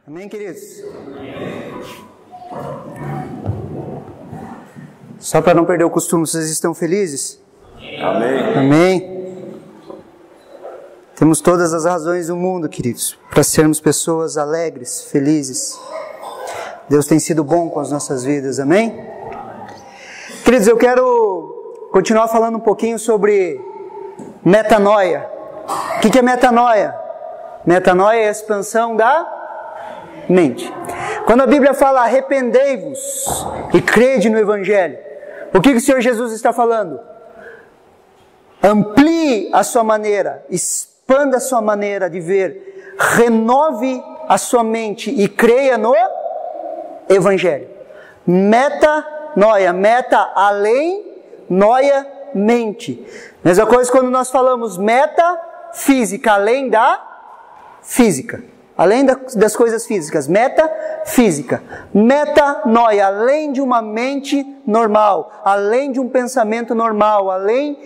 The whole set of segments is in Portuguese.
Amém, queridos? Só para não perder o costume, vocês estão felizes? Amém. Amém. Temos todas as razões do mundo, queridos, para sermos pessoas alegres, felizes. Deus tem sido bom com as nossas vidas, amém? Queridos, eu quero continuar falando um pouquinho sobre metanoia. O que é metanoia? Metanoia é a expansão da mente. Quando a Bíblia fala arrependei-vos e crede no Evangelho, o que o Senhor Jesus está falando? Amplie a sua maneira, expanda a sua maneira de ver, renove a sua mente e creia no Evangelho. Metanoia, meta além, noia mente. Mesma coisa quando nós falamos metafísica, além da física. Além das coisas físicas, metafísica, metanoia, além de uma mente normal, além de um pensamento normal, além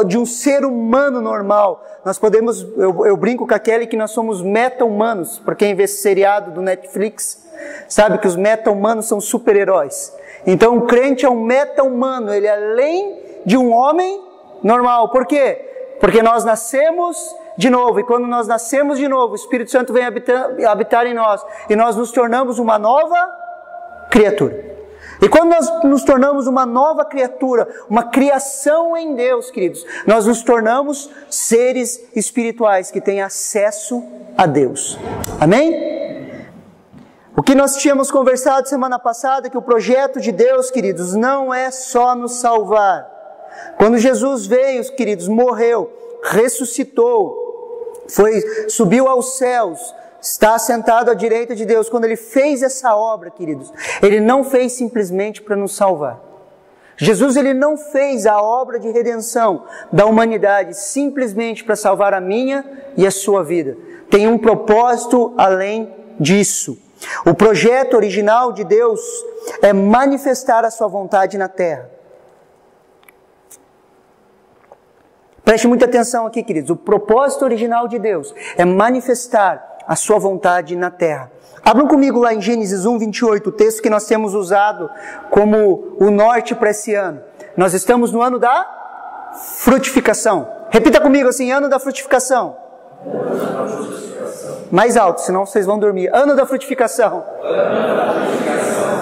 de um ser humano normal. Nós podemos, eu brinco com a Kelly que nós somos meta-humanos, para quem vê esse seriado do Netflix, sabe que os meta-humanos são super-heróis. Então o crente é um meta-humano, ele é além de um homem normal. Por quê? Porque nós nascemos de novo, e quando nós nascemos de novo, o Espírito Santo vem habitar em nós, e nós nos tornamos uma nova criatura. E quando nós nos tornamos uma nova criatura, uma criação em Deus, queridos, nós nos tornamos seres espirituais que têm acesso a Deus. Amém? O que nós tínhamos conversado semana passada é que o projeto de Deus, queridos, não é só nos salvar. Quando Jesus veio, queridos, morreu, ressuscitou, subiu aos céus, está sentado à direita de Deus. Quando Ele fez essa obra, queridos, Ele não fez simplesmente para nos salvar. Jesus, Ele não fez a obra de redenção da humanidade simplesmente para salvar a minha e a sua vida. Tem um propósito além disso. O projeto original de Deus é manifestar a sua vontade na terra. Preste muita atenção aqui, queridos. O propósito original de Deus é manifestar a sua vontade na terra. Abram comigo lá em Gênesis 1, 28, o texto que nós temos usado como o norte para esse ano. Nós estamos no ano da frutificação. Repita comigo assim, ano da frutificação. Mais alto, senão vocês vão dormir. Ano da frutificação.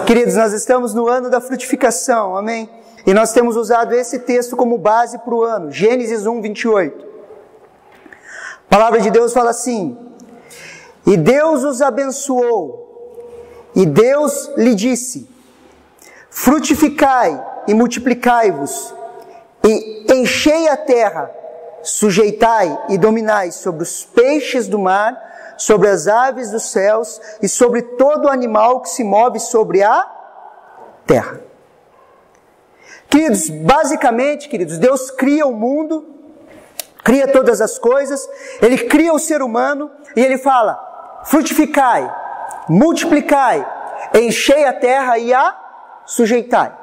Queridos, nós estamos no ano da frutificação, amém? E nós temos usado esse texto como base para o ano, Gênesis 1, 28. A palavra de Deus fala assim: e Deus os abençoou, e Deus lhe disse: frutificai e multiplicai-vos, e enchei a terra, sujeitai e dominai sobre os peixes do mar, sobre as aves dos céus, e sobre todo animal que se move sobre a terra. Queridos, basicamente, queridos, Deus cria o mundo, cria todas as coisas, Ele cria o ser humano, e Ele fala: frutificai, multiplicai, enchei a terra e a sujeitai.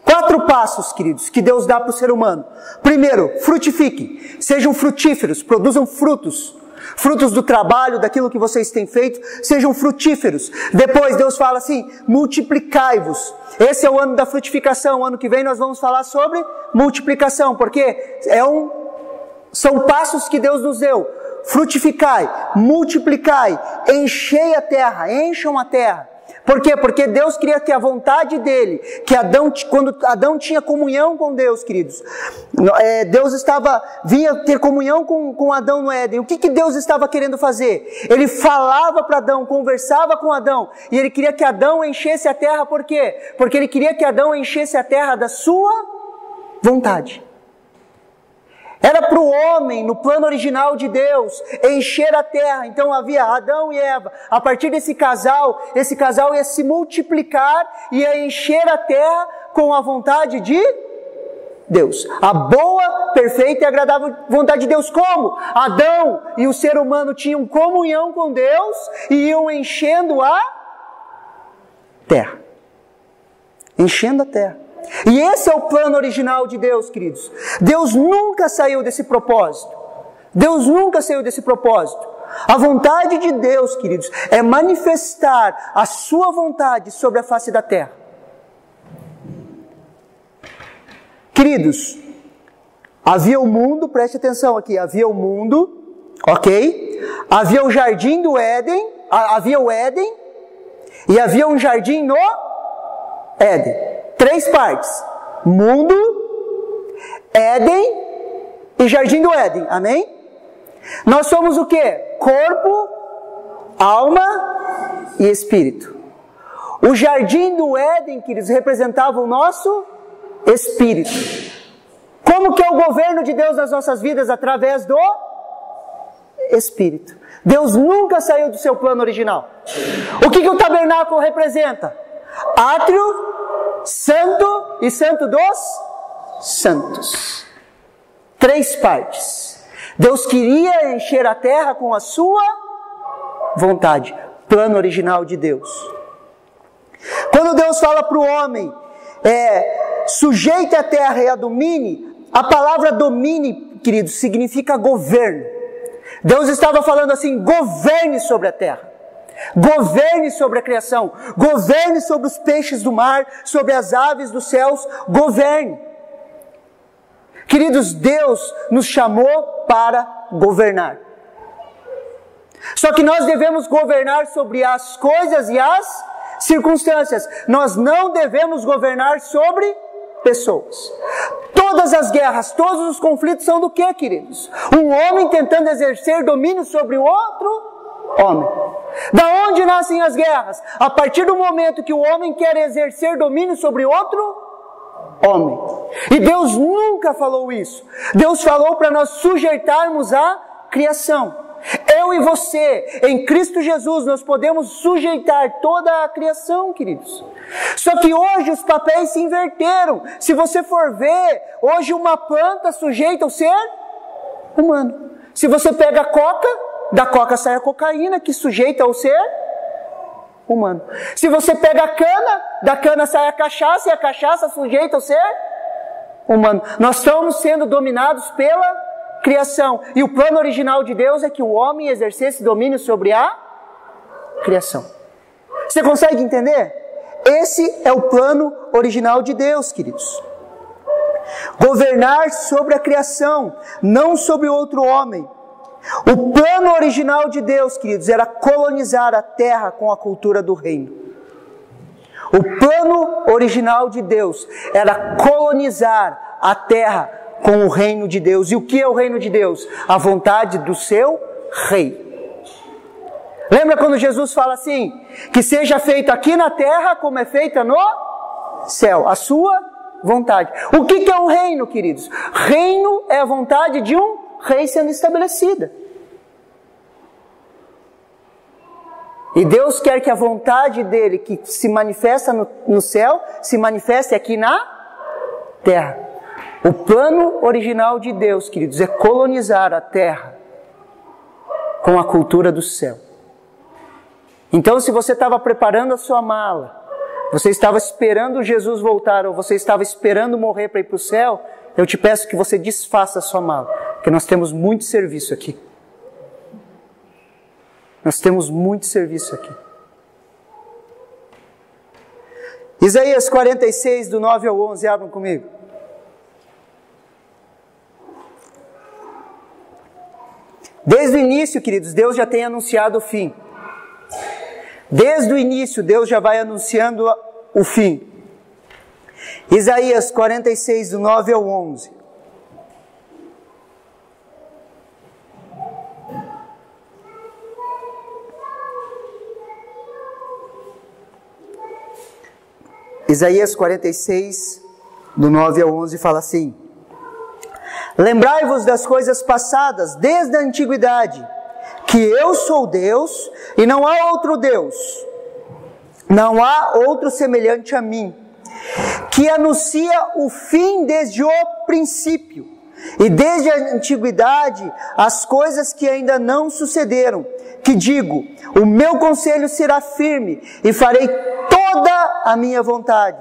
4 passos, queridos, que Deus dá para o ser humano. Primeiro, frutifique, sejam frutíferos, produzam frutos. Frutos do trabalho, daquilo que vocês têm feito, sejam frutíferos. Depois Deus fala assim: multiplicai-vos. Esse é o ano da frutificação. O ano que vem nós vamos falar sobre multiplicação, porque são passos que Deus nos deu. Frutificai, multiplicai, enchei a terra, encham a terra. Por quê? Porque Deus queria que a vontade dele, que quando Adão tinha comunhão com Deus, queridos, Deus vinha ter comunhão com Adão no Éden. O que Deus estava querendo fazer? Ele falava para Adão, conversava com Adão, e ele queria que Adão enchesse a terra. Por quê? Porque ele queria que Adão enchesse a terra da sua vontade. Era para o homem, no plano original de Deus, encher a terra. Então havia Adão e Eva. A partir desse casal ia se multiplicar e ia encher a terra com a vontade de Deus. A boa, perfeita e agradável vontade de Deus. Como? Adão e o ser humano tinham comunhão com Deus e iam enchendo a terra. Enchendo a terra. E esse é o plano original de Deus, queridos. Deus nunca saiu desse propósito. Deus nunca saiu desse propósito. A vontade de Deus, queridos, é manifestar a sua vontade sobre a face da terra. Queridos, havia o mundo, preste atenção aqui, havia o mundo, ok? Havia o jardim do Éden, havia o Éden, e havia um jardim no Éden. 3 partes: mundo, Éden e jardim do Éden, amém? Nós somos o quê? Corpo, alma e espírito. O jardim do Éden, queridos, representava o nosso espírito. Como que é o governo de Deus nas nossas vidas? Através do Espírito. Deus nunca saiu do seu plano original. O que o tabernáculo representa? Átrio, santo e santo dos santos. 3 partes. Deus queria encher a terra com a sua vontade. Plano original de Deus. Quando Deus fala para o homem, sujeite a terra e a domine, a palavra domine, queridos, significa governo. Deus estava falando assim: governe sobre a terra, governe sobre a criação, governe sobre os peixes do mar, sobre as aves dos céus, governe. Queridos, Deus nos chamou para governar. Só que nós devemos governar sobre as coisas e as circunstâncias. Nós não devemos governar sobre pessoas. Todas as guerras, todos os conflitos são do quê, queridos? Um homem tentando exercer domínio sobre o outro homem. Da onde nascem as guerras? A partir do momento que o homem quer exercer domínio sobre outro homem. E Deus nunca falou isso. Deus falou para nós sujeitarmos a criação. Eu e você, em Cristo Jesus, nós podemos sujeitar toda a criação, queridos. Só que hoje os papéis se inverteram. Se você for ver, hoje uma planta sujeita ao ser humano. Se você pega a coca, da coca sai a cocaína, que sujeita ao ser humano. Se você pega a cana, da cana sai a cachaça, e a cachaça sujeita ao ser humano. Nós estamos sendo dominados pela criação. E o plano original de Deus é que o homem exercesse domínio sobre a criação. Você consegue entender? Esse é o plano original de Deus, queridos. Governar sobre a criação, não sobre outro homem. O plano original de Deus, queridos, era colonizar a terra com a cultura do reino. O plano original de Deus era colonizar a terra com o reino de Deus. E o que é o reino de Deus? A vontade do seu rei. Lembra quando Jesus fala assim? Que seja feito aqui na terra como é feita no céu. A sua vontade. O que é um reino, queridos? Reino é a vontade de um rei sendo estabelecida. E Deus quer que a vontade dele, que se manifesta no céu, se manifeste aqui na terra. O plano original de Deus, queridos, é colonizar a terra com a cultura do céu. Então, se você estava preparando a sua mala, você estava esperando Jesus voltar, ou você estava esperando morrer para ir para o céu, eu te peço que você desfaça a sua mala, porque nós temos muito serviço aqui. Nós temos muito serviço aqui. Isaías 46, do 9 ao 11, abram comigo. Desde o início, queridos, Deus já tem anunciado o fim. Desde o início, Deus já vai anunciando o fim. Isaías 46, do 9 ao 11. Isaías 46, do 9 ao 11, fala assim: lembrai-vos das coisas passadas desde a antiguidade, que eu sou Deus e não há outro Deus, não há outro semelhante a mim, que anuncia o fim desde o princípio, e desde a antiguidade as coisas que ainda não sucederam, que digo, o meu conselho será firme, e farei toda a minha vontade,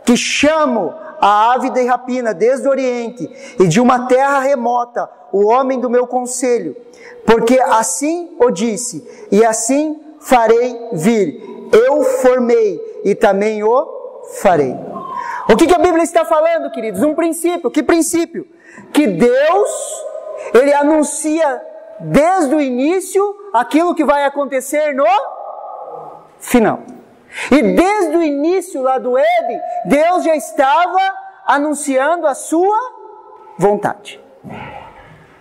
que chamo a ave de rapina desde o Oriente e de uma terra remota, o homem do meu conselho, porque assim o disse, e assim farei vir. Eu formei e também o farei. O que a Bíblia está falando, queridos? Um princípio. Que princípio? Que Deus, Ele anuncia desde o início aquilo que vai acontecer no final. E desde o início lá do Éden, Deus já estava anunciando a sua vontade.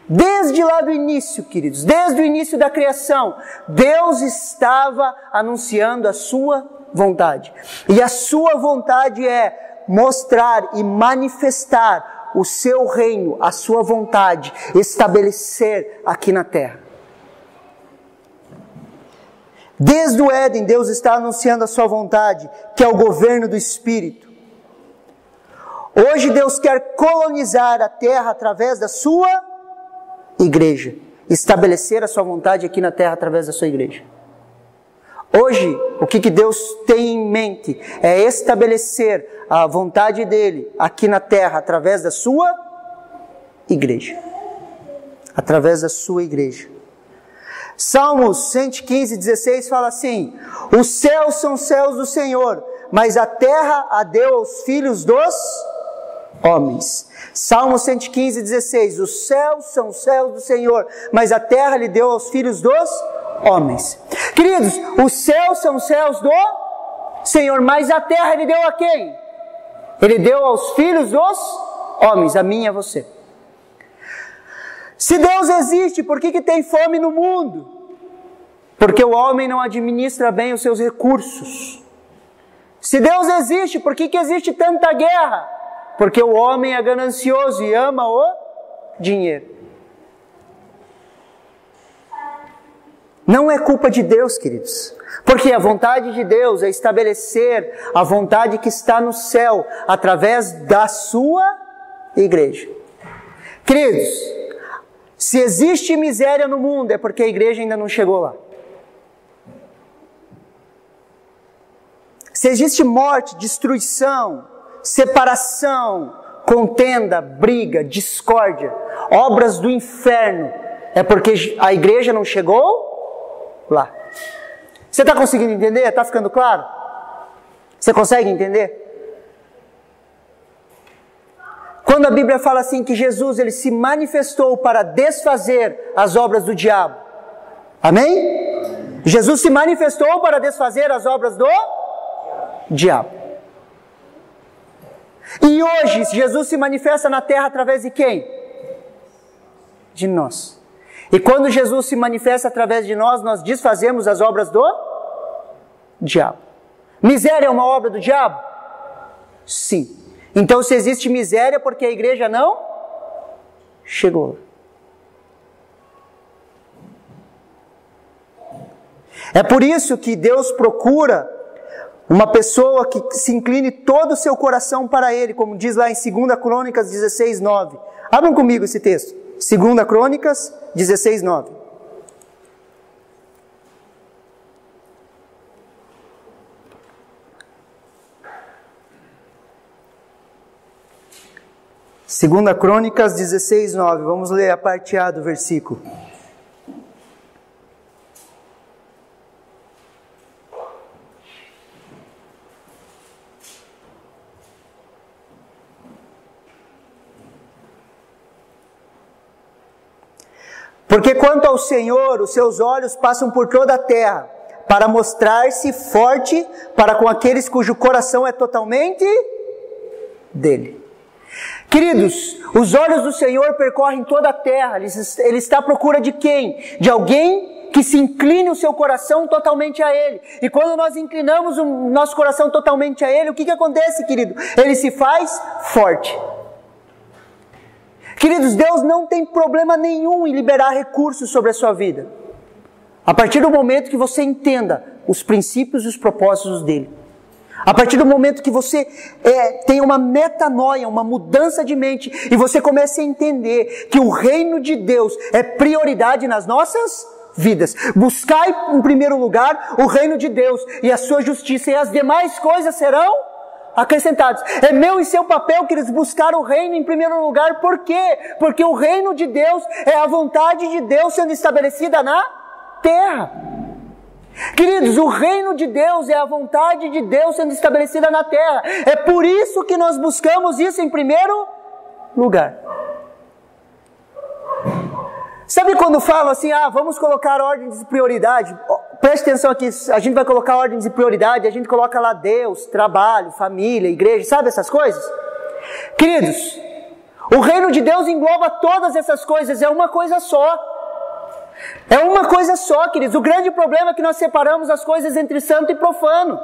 Desde lá do início, queridos, desde o início da criação, Deus estava anunciando a sua vontade. E a sua vontade é mostrar e manifestar o seu reino, a sua vontade, estabelecer aqui na terra. Desde o Éden, Deus está anunciando a sua vontade, que é o governo do Espírito. Hoje Deus quer colonizar a terra através da sua igreja. Estabelecer a sua vontade aqui na terra através da sua igreja. Hoje, o que Deus tem em mente é estabelecer a vontade dele aqui na terra através da sua igreja. Através da sua igreja. Salmos 115, 16 fala assim: os céus são céus do Senhor, mas a terra a deu aos filhos dos homens. Salmo 115, 16, os céus são céus do Senhor, mas a terra lhe deu aos filhos dos homens. Queridos, os céus são céus do Senhor, mas a terra ele deu a quem? Ele deu aos filhos dos homens, a mim e a você. Se Deus existe, por que tem fome no mundo? Porque o homem não administra bem os seus recursos. Se Deus existe, por que existe tanta guerra? Porque o homem é ganancioso e ama o dinheiro. Não é culpa de Deus, queridos. Porque a vontade de Deus é estabelecer a vontade que está no céu através da sua igreja. Queridos, se existe miséria no mundo é porque a igreja ainda não chegou lá. Se existe morte, destruição, separação, contenda, briga, discórdia, obras do inferno, é porque a igreja não chegou lá. Você está conseguindo entender? Está ficando claro? Você consegue entender? Quando a Bíblia fala assim que Jesus ele se manifestou para desfazer as obras do diabo. Amém? Jesus se manifestou para desfazer as obras do diabo. E hoje Jesus se manifesta na terra através de quem? De nós. E quando Jesus se manifesta através de nós, nós desfazemos as obras do diabo. Miséria é uma obra do diabo? Sim. Então se existe miséria porque a igreja não chegou. É por isso que Deus procura uma pessoa que se incline todo o seu coração para Ele, como diz lá em 2 Crônicas 16, 9. Abram comigo esse texto. 2 Crônicas 16, 9. Segunda Crônicas 16, 9. Vamos ler a parte A do versículo. Porque quanto ao Senhor, os seus olhos passam por toda a terra, para mostrar-se forte para com aqueles cujo coração é totalmente dele. Queridos, os olhos do Senhor percorrem toda a terra. Ele está à procura de quem? De alguém que se incline o seu coração totalmente a Ele. E quando nós inclinamos o nosso coração totalmente a Ele, o que acontece, querido? Ele se faz forte. Queridos, Deus não tem problema nenhum em liberar recursos sobre a sua vida. A partir do momento que você entenda os princípios e os propósitos dele. A partir do momento que você tem uma metanoia, uma mudança de mente, e você começa a entender que o reino de Deus é prioridade nas nossas vidas. Buscai em primeiro lugar o reino de Deus e a sua justiça, e as demais coisas serão acrescentados. É meu e seu papel, queridos, buscar o reino em primeiro lugar. Por quê? Porque o reino de Deus é a vontade de Deus sendo estabelecida na terra. Queridos, o reino de Deus é a vontade de Deus sendo estabelecida na terra. É por isso que nós buscamos isso em primeiro lugar. Sabe quando falam assim, vamos colocar ordens de prioridade? Preste atenção aqui, a gente vai colocar ordens de prioridade, a gente coloca lá Deus, trabalho, família, igreja, sabe essas coisas? Queridos, o reino de Deus engloba todas essas coisas, é uma coisa só. É uma coisa só, queridos. O grande problema é que nós separamos as coisas entre santo e profano.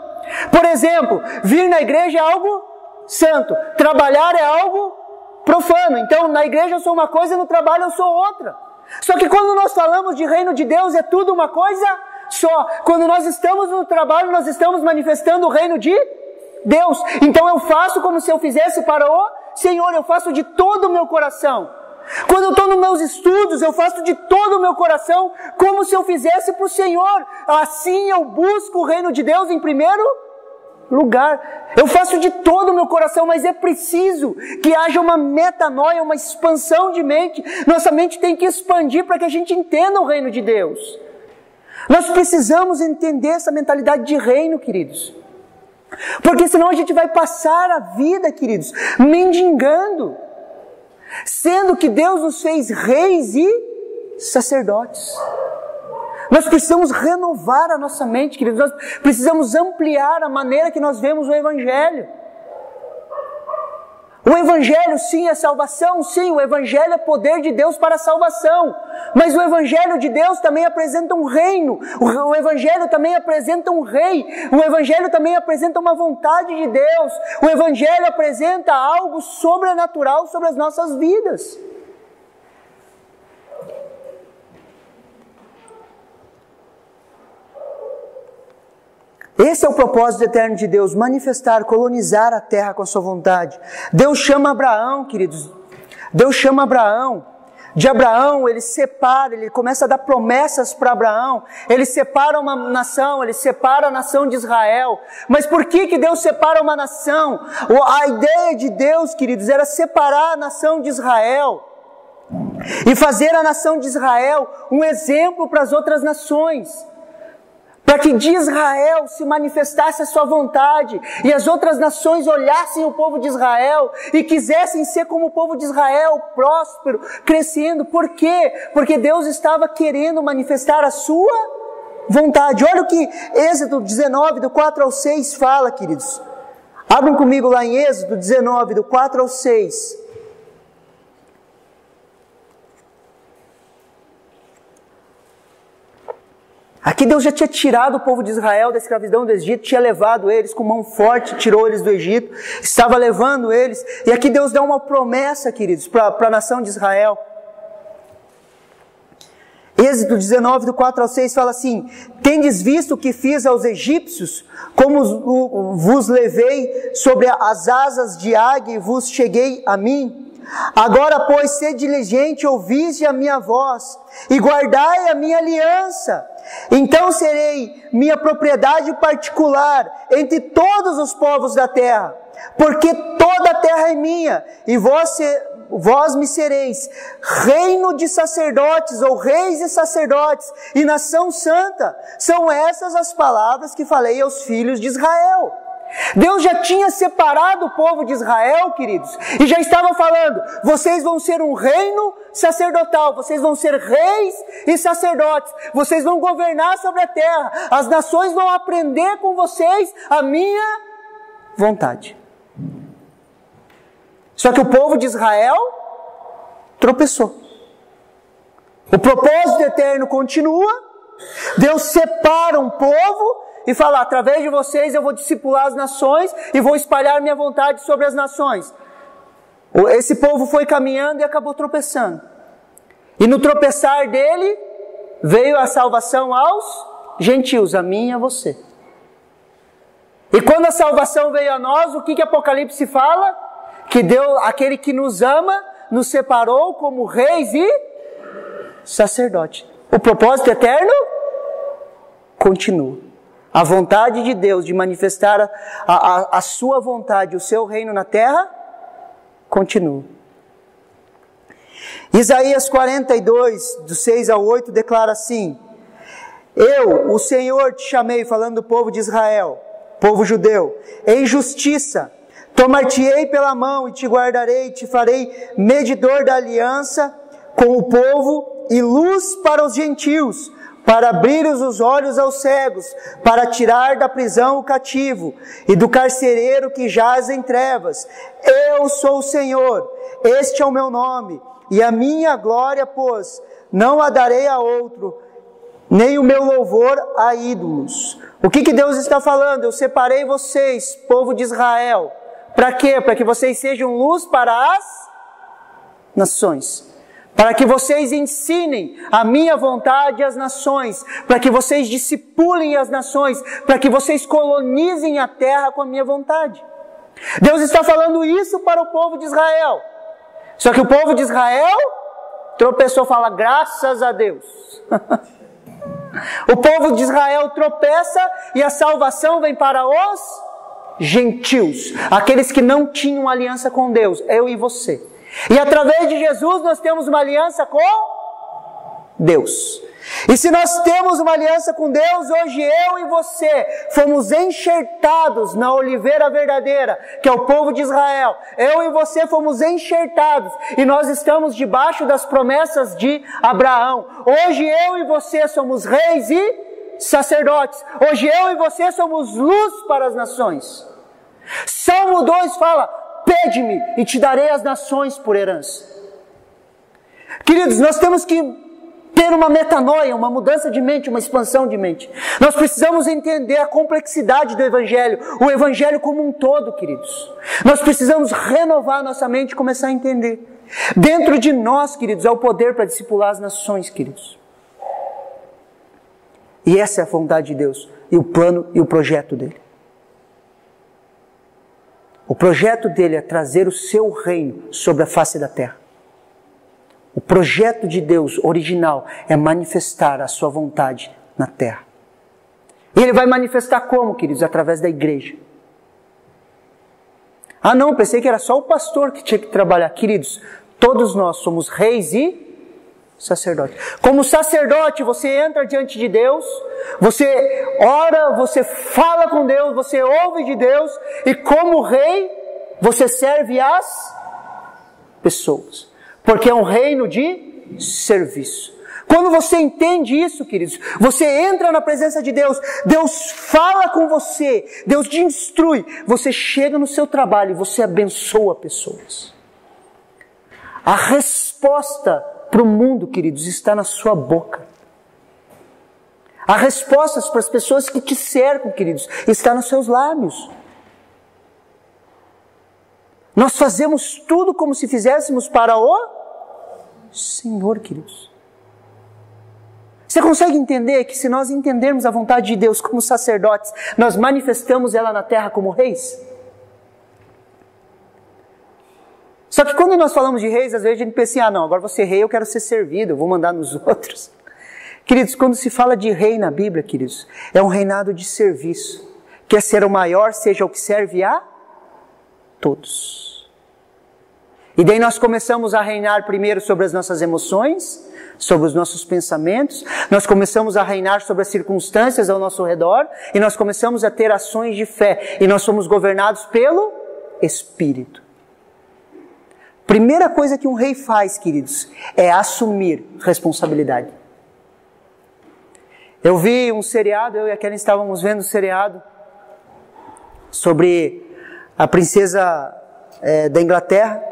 Por exemplo, vir na igreja é algo santo, trabalhar é algo profano. Então, na igreja eu sou uma coisa, no trabalho eu sou outra. Só que quando nós falamos de reino de Deus, é tudo uma coisa só. Quando nós estamos no trabalho, nós estamos manifestando o reino de Deus. Então eu faço como se eu fizesse para o Senhor, eu faço de todo o meu coração. Quando eu estou nos meus estudos, eu faço de todo o meu coração, como se eu fizesse para o Senhor. Assim eu busco o reino de Deus em primeiro lugar. Eu faço de todo o meu coração, mas é preciso que haja uma metanoia, uma expansão de mente. Nossa mente tem que expandir para que a gente entenda o reino de Deus. Nós precisamos entender essa mentalidade de reino, queridos. Porque senão a gente vai passar a vida, queridos, mendigando. Sendo que Deus nos fez reis e sacerdotes. Nós precisamos renovar a nossa mente, queridos. Nós precisamos ampliar a maneira que nós vemos o Evangelho. O Evangelho sim é salvação, sim, o Evangelho é poder de Deus para a salvação. Mas o Evangelho de Deus também apresenta um reino, o Evangelho também apresenta um rei, o Evangelho também apresenta uma vontade de Deus, o Evangelho apresenta algo sobrenatural sobre as nossas vidas. Esse é o propósito eterno de Deus, manifestar, colonizar a terra com a sua vontade. Deus chama Abraão, queridos. Deus chama Abraão. De Abraão, ele separa, ele começa a dar promessas para Abraão. Ele separa uma nação, ele separa a nação de Israel. Mas por que Deus separa uma nação? A ideia de Deus, queridos, era separar a nação de Israel. E fazer a nação de Israel um exemplo para as outras nações. Para que de Israel se manifestasse a sua vontade, e as outras nações olhassem o povo de Israel, e quisessem ser como o povo de Israel, próspero, crescendo. Por quê? Porque Deus estava querendo manifestar a sua vontade. Olha o que Êxodo 19, do 4 ao 6 fala, queridos. Abram comigo lá em Êxodo 19, do 4 ao 6. Aqui Deus já tinha tirado o povo de Israel da escravidão do Egito, tinha levado eles com mão forte, tirou eles do Egito, estava levando eles, e aqui Deus dá uma promessa, queridos, para a nação de Israel. Êxodo 19, do 4 ao 6 fala assim: tendes visto o que fiz aos egípcios, como vos levei sobre as asas de águia e vos cheguei a mim? Agora, pois, sede diligente, ouviste a minha voz, e guardai a minha aliança. Então serei minha propriedade particular entre todos os povos da terra, porque toda a terra é minha, e vós me sereis reino de sacerdotes, ou reis e sacerdotes, e nação santa. São essas as palavras que falei aos filhos de Israel. Deus já tinha separado o povo de Israel, queridos, e já estava falando: vocês vão ser um reino sacerdotal, vocês vão ser reis e sacerdotes, vocês vão governar sobre a terra, as nações vão aprender com vocês a minha vontade. Só que o povo de Israel tropeçou. O propósito eterno continua, Deus separa um povo e fala: através de vocês eu vou discipular as nações e vou espalhar minha vontade sobre as nações. Esse povo foi caminhando e acabou tropeçando. E no tropeçar dele, veio a salvação aos gentios, a mim e a você. E quando a salvação veio a nós, o que Apocalipse fala? Que Deus, aquele que nos ama, nos separou como reis e sacerdotes. O propósito eterno continua. a vontade de Deus de manifestar a sua vontade, o seu reino na terra, continua. Isaías 42, do 6 ao 8, declara assim: Eu, o Senhor, te chamei, falando do povo de Israel, povo judeu, em justiça, tomar-te-ei pela mão e te guardarei, te farei medidor da aliança com o povo e luz para os gentios, para abrir os olhos aos cegos, para tirar da prisão o cativo e do carcereiro que jaz em trevas. Eu sou o Senhor, este é o meu nome, e a minha glória, pois, não a darei a outro, nem o meu louvor a ídolos. O que Deus está falando? Eu separei vocês, povo de Israel. Para quê? Para que vocês sejam luz para as nações. Para que vocês ensinem a minha vontade às nações. Para que vocês discipulem as nações. Para que vocês colonizem a terra com a minha vontade. Deus está falando isso para o povo de Israel. Só que o povo de Israel tropeçou, fala, graças a Deus. O povo de Israel tropeça e a salvação vem para os gentios, aqueles que não tinham aliança com Deus, eu e você. E através de Jesus nós temos uma aliança com Deus. E se nós temos uma aliança com Deus, hoje eu e você fomos enxertados na oliveira verdadeira, que é o povo de Israel. Eu e você fomos enxertados e nós estamos debaixo das promessas de Abraão. Hoje eu e você somos reis e sacerdotes. Hoje eu e você somos luz para as nações. Salmo 2 fala, pede-me e te darei as nações por herança. Queridos, nós temos que ter uma metanoia, uma mudança de mente, uma expansão de mente. Nós precisamos entender a complexidade do Evangelho, o Evangelho como um todo, queridos. Nós precisamos renovar nossa mente e começar a entender. Dentro de nós, queridos, há o poder para discipular as nações, queridos. E essa é a vontade de Deus, e o plano e o projeto dele. O projeto dele é trazer o seu reino sobre a face da terra. O projeto de Deus original é manifestar a sua vontade na terra. E ele vai manifestar como, queridos? Através da igreja. Ah não, pensei que era só o pastor que tinha que trabalhar. Queridos, todos nós somos reis e sacerdotes. Como sacerdote, você entra diante de Deus, você ora, você fala com Deus, você ouve de Deus, e como rei, você serve as pessoas. Porque é um reino de serviço. Quando você entende isso, queridos, você entra na presença de Deus, Deus fala com você, Deus te instrui, você chega no seu trabalho e você abençoa pessoas. A resposta para o mundo, queridos, está na sua boca. A resposta para as pessoas que te cercam, queridos, está nos seus lábios. Nós fazemos tudo como se fizéssemos para o Senhor, queridos. Você consegue entender que se nós entendermos a vontade de Deus como sacerdotes, nós manifestamos ela na terra como reis? Só que quando nós falamos de reis, às vezes a gente pensa assim, não, agora vou ser rei, eu quero ser servido, eu vou mandar nos outros. Queridos, quando se fala de rei na Bíblia, queridos, é um reinado de serviço. Quer ser o maior, seja o que serve a todos. E daí nós começamos a reinar primeiro sobre as nossas emoções, sobre os nossos pensamentos, nós começamos a reinar sobre as circunstâncias ao nosso redor, e nós começamos a ter ações de fé, e nós somos governados pelo Espírito. Primeira coisa que um rei faz, queridos, é assumir responsabilidade. Eu vi um seriado, eu e a Kelly estávamos vendo um seriado sobre a princesa da Inglaterra,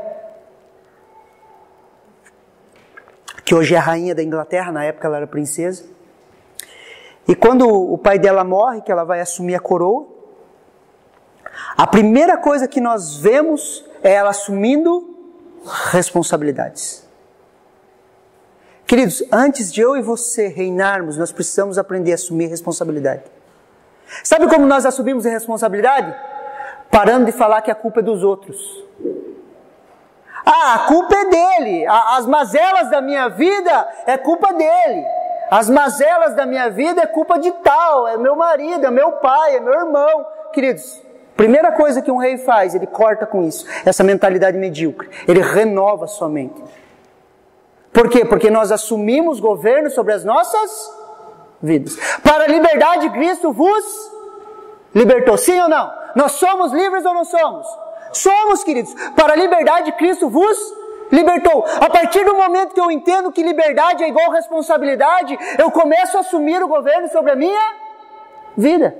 que hoje é a rainha da Inglaterra, na época ela era princesa. E quando o pai dela morre, que ela vai assumir a coroa, a primeira coisa que nós vemos é ela assumindo responsabilidades. Queridos, antes de eu e você reinarmos, nós precisamos aprender a assumir responsabilidade. Sabe como nós assumimos a responsabilidade? Parando de falar que a culpa é dos outros. A culpa é dele. As mazelas da minha vida é culpa dele. as mazelas da minha vida é culpa de tal, é meu marido, é meu pai, é meu irmão. Queridos, primeira coisa que um rei faz, ele corta com isso, essa mentalidade medíocre. Ele renova a sua mente. Por quê? Porque nós assumimos governo sobre as nossas vidas. Para a liberdade, Cristo vos libertou. Sim ou não? Nós somos livres ou não somos? Somos, queridos. Para a liberdade, Cristo vos libertou. A partir do momento que eu entendo que liberdade é igual responsabilidade, eu começo a assumir o governo sobre a minha vida.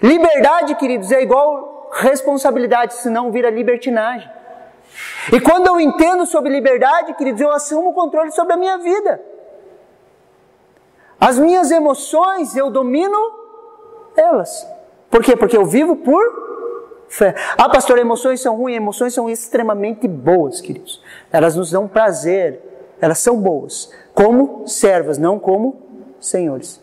Liberdade, queridos, é igual responsabilidade, senão vira libertinagem. E quando eu entendo sobre liberdade, queridos, eu assumo o controle sobre a minha vida. As minhas emoções, eu domino elas. Por quê? Porque eu vivo por fé. Ah, pastor, emoções são ruins. Emoções são extremamente boas, queridos. Elas nos dão prazer. Elas são boas. Como servas, não como senhores.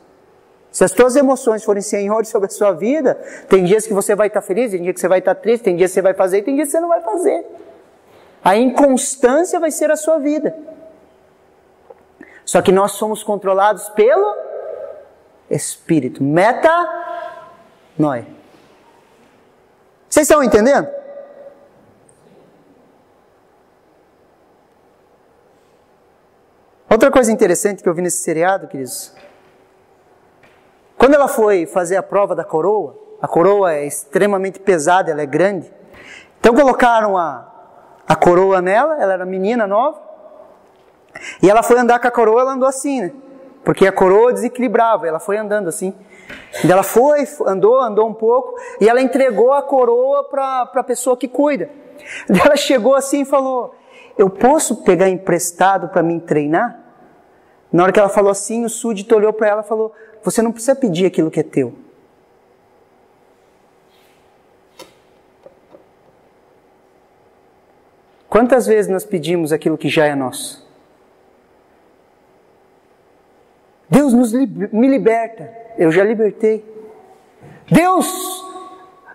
Se as tuas emoções forem senhores sobre a sua vida, tem dias que você vai estar feliz, tem dias que você vai estar triste, tem dias que você vai fazer e tem dias que você não vai fazer. A inconstância vai ser a sua vida. Só que nós somos controlados pelo Espírito. Metanoia. Vocês estão entendendo? Outra coisa interessante que eu vi nesse seriado, queridos. Quando ela foi fazer a prova da coroa, a coroa é extremamente pesada, ela é grande. Então colocaram a coroa nela, ela era menina nova. E ela foi andar com a coroa, ela andou assim, né? Porque a coroa desequilibrava, ela foi andando assim. E ela foi, andou um pouco, e ela entregou a coroa para a pessoa que cuida. E ela chegou assim e falou, eu posso pegar emprestado para mim treinar? Na hora que ela falou assim, o súdito olhou para ela e falou, você não precisa pedir aquilo que é teu. Quantas vezes nós pedimos aquilo que já é nosso? Deus me liberta. Eu já libertei. Deus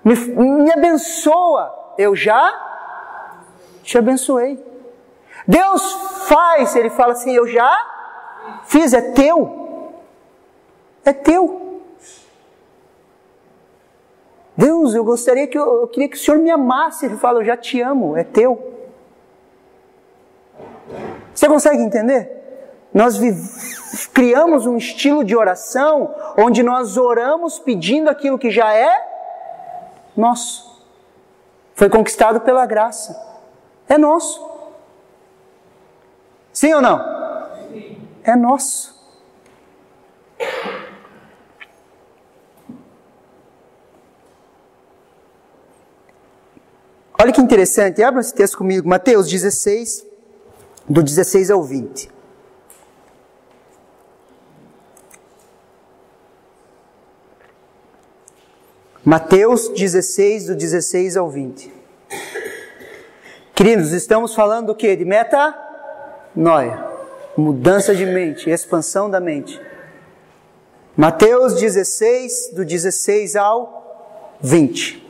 me abençoa. Eu já te abençoei. Deus faz. Ele fala assim, eu já fiz. É teu. É teu. Deus, eu queria que o Senhor me amasse. Ele fala, eu já te amo. É teu. Você consegue entender? Nós criamos um estilo de oração onde nós oramos pedindo aquilo que já é nosso. Foi conquistado pela graça. É nosso. Sim ou não? Sim. É nosso. Olha que interessante. Abra esse texto comigo. Mateus 16, do 16 ao 20. Mateus 16, do 16 ao 20. Queridos, estamos falando do que? De metanoia. Mudança de mente, expansão da mente. Mateus 16, do 16 ao 20.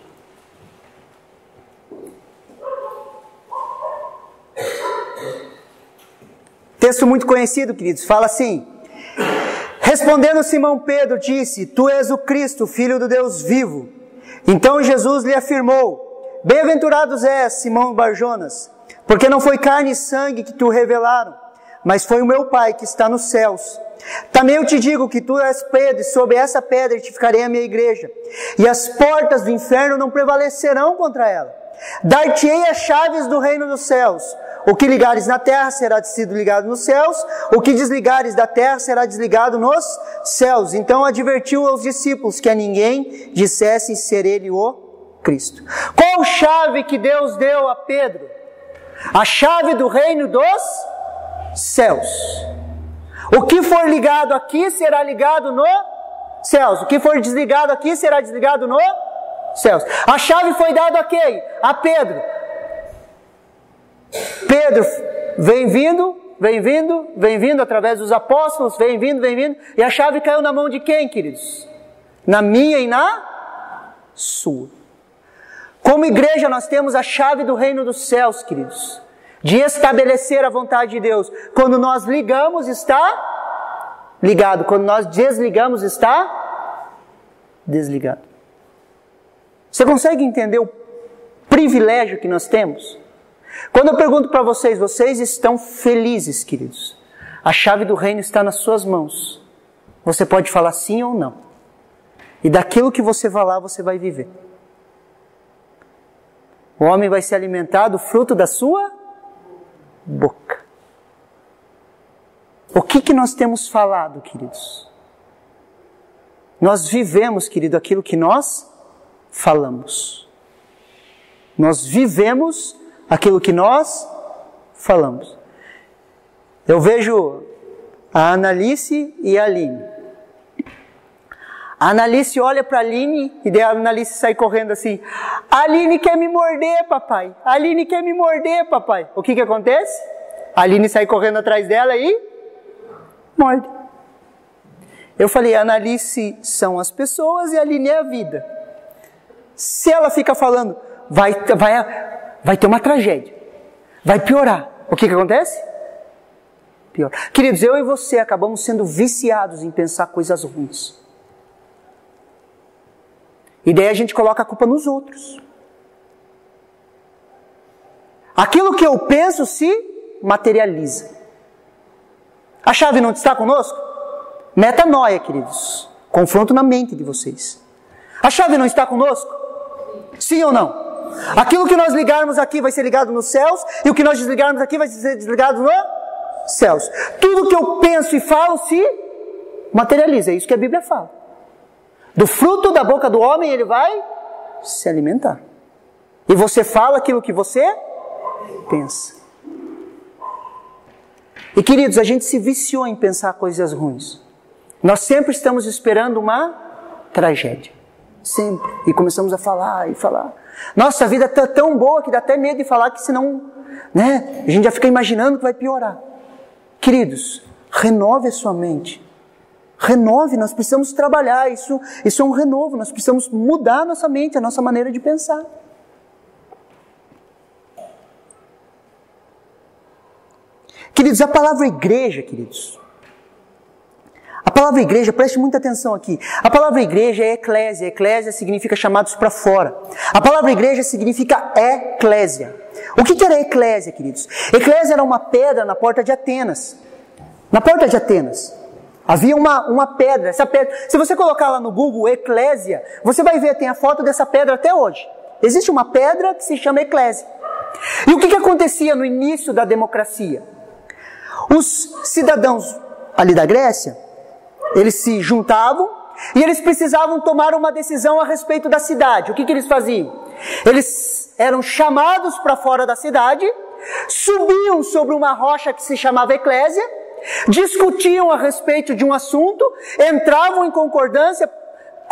Texto muito conhecido, queridos. Fala assim. Respondendo Simão Pedro, disse, tu és o Cristo, Filho do Deus vivo. Então Jesus lhe afirmou, bem-aventurados és, Simão Barjonas, porque não foi carne e sangue que te revelaram, mas foi o meu Pai que está nos céus. Também eu te digo que tu és Pedro, e sobre essa pedra edificarei a minha igreja, e as portas do inferno não prevalecerão contra ela. Dar-te-ei as chaves do reino dos céus. O que ligares na terra será sido ligado nos céus, o que desligares da terra será desligado nos céus. Então advertiu aos discípulos que a ninguém dissessem ser ele o Cristo. Qual chave que Deus deu a Pedro? A chave do reino dos céus. O que for ligado aqui será ligado nos céus. O que for desligado aqui será desligado nos céus. A chave foi dada a quem? A Pedro. Pedro vem vindo através dos apóstolos, vem vindo, e a chave caiu na mão de quem, queridos? Na minha e na sua. Como igreja nós temos a chave do reino dos céus, queridos, de estabelecer a vontade de Deus. Quando nós ligamos, está ligado. Quando nós desligamos, está desligado. Você consegue entender o privilégio que nós temos? Quando eu pergunto para vocês, vocês estão felizes, queridos? A chave do reino está nas suas mãos. Você pode falar sim ou não. E daquilo que você falar, você vai viver. O homem vai se alimentar do fruto da sua boca. O que nós temos falado, queridos? Nós vivemos, querido, aquilo que nós falamos. Nós vivemos aquilo que nós falamos. Eu vejo a Analice e a Aline. A Analice olha para a Aline e daí a Analice sai correndo assim. A Aline quer me morder, papai. A Aline quer me morder, papai. O que acontece? A Aline sai correndo atrás dela e morde. Eu falei, a Analice são as pessoas e a Aline é a vida. Se ela fica falando, vai ter uma tragédia. Vai piorar. O que acontece? Pior. Queridos, eu e você acabamos sendo viciados em pensar coisas ruins. E daí a gente coloca a culpa nos outros. Aquilo que eu penso se materializa. A chave não está conosco? Metanoia, queridos. Confronto na mente de vocês. A chave não está conosco? Sim ou não? Aquilo que nós ligarmos aqui vai ser ligado nos céus, e o que nós desligarmos aqui vai ser desligado nos céus. Tudo que eu penso e falo se materializa. É isso que a Bíblia fala. Do fruto da boca do homem ele vai se alimentar. E você fala aquilo que você pensa. E queridos, a gente se viciou em pensar coisas ruins. Nós sempre estamos esperando uma tragédia. Sempre. E começamos a falar e falar. Nossa, a vida está tão boa que dá até medo de falar, que senão, a gente já fica imaginando que vai piorar. Queridos, renove a sua mente. Renove, nós precisamos trabalhar, isso é um renovo, nós precisamos mudar a nossa mente, a nossa maneira de pensar. Queridos, a palavra igreja, queridos, a palavra igreja, preste muita atenção aqui, a palavra igreja é eclésia, eclésia significa chamados para fora, a palavra igreja significa eclésia. O que era eclésia, queridos? Eclésia era uma pedra na porta de Atenas, havia uma pedra, essa pedra, se você colocar lá no Google, eclésia, você vai ver, tem a foto dessa pedra até hoje. Existe uma pedra que se chama eclésia. E o que acontecia no início da democracia? Os cidadãos ali da Grécia, eles se juntavam e eles precisavam tomar uma decisão a respeito da cidade. O que eles faziam? Eles eram chamados para fora da cidade, subiam sobre uma rocha que se chamava eclésia, discutiam a respeito de um assunto, entravam em concordância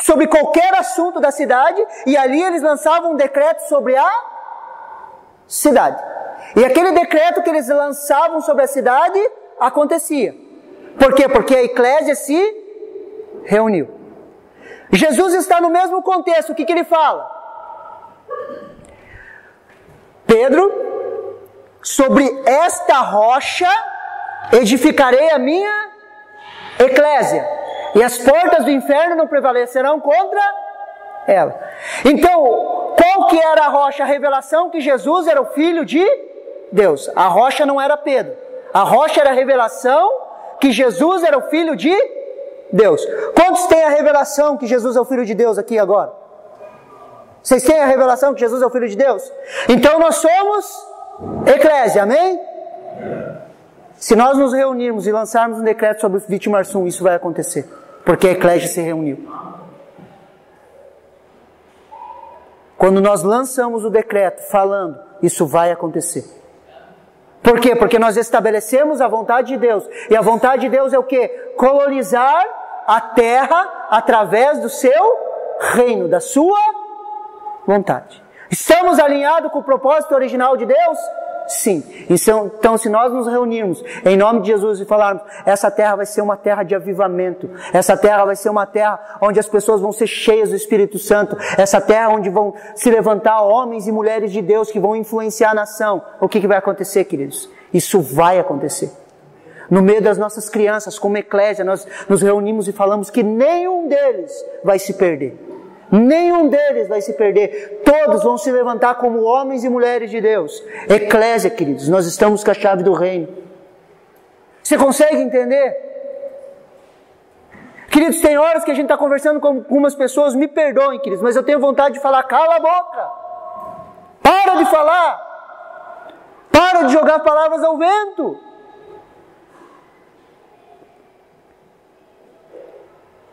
sobre qualquer assunto da cidade, e ali eles lançavam um decreto sobre a cidade. E aquele decreto que eles lançavam sobre a cidade, acontecia. Por quê? Porque a eclésia se reuniu. Jesus está no mesmo contexto, o que ele fala? Pedro, sobre esta rocha edificarei a minha eclésia, e as portas do inferno não prevalecerão contra ela. Então, qual que era a rocha? A revelação que Jesus era o Filho de Deus. A rocha não era Pedro. A rocha era a revelação que Jesus era o Filho de Deus. Quantos têm a revelação que Jesus é o Filho de Deus aqui agora? Vocês têm a revelação que Jesus é o Filho de Deus? Então nós somos eclésia, amém? Se nós nos reunirmos e lançarmos um decreto sobre o vitimarsum, isso vai acontecer. Porque a eclésia se reuniu. Quando nós lançamos o decreto falando, isso vai acontecer. Por quê? Porque nós estabelecemos a vontade de Deus. E a vontade de Deus é o quê? Colonizar a terra através do seu reino, da sua vontade. Estamos alinhados com o propósito original de Deus? Sim. Então, se nós nos reunirmos em nome de Jesus e falarmos, essa terra vai ser uma terra de avivamento, essa terra vai ser uma terra onde as pessoas vão ser cheias do Espírito Santo, essa terra onde vão se levantar homens e mulheres de Deus que vão influenciar a nação, o que vai acontecer, queridos? Isso vai acontecer. No meio das nossas crianças, como eclésia, nós nos reunimos e falamos que nenhum deles vai se perder. Nenhum deles vai se perder. Todos vão se levantar como homens e mulheres de Deus. Eclésia, queridos, nós estamos com a chave do reino. Você consegue entender? Queridos, tem horas que a gente está conversando com algumas pessoas, me perdoem, queridos, mas eu tenho vontade de falar, cala a boca. Para de falar. Para de jogar palavras ao vento.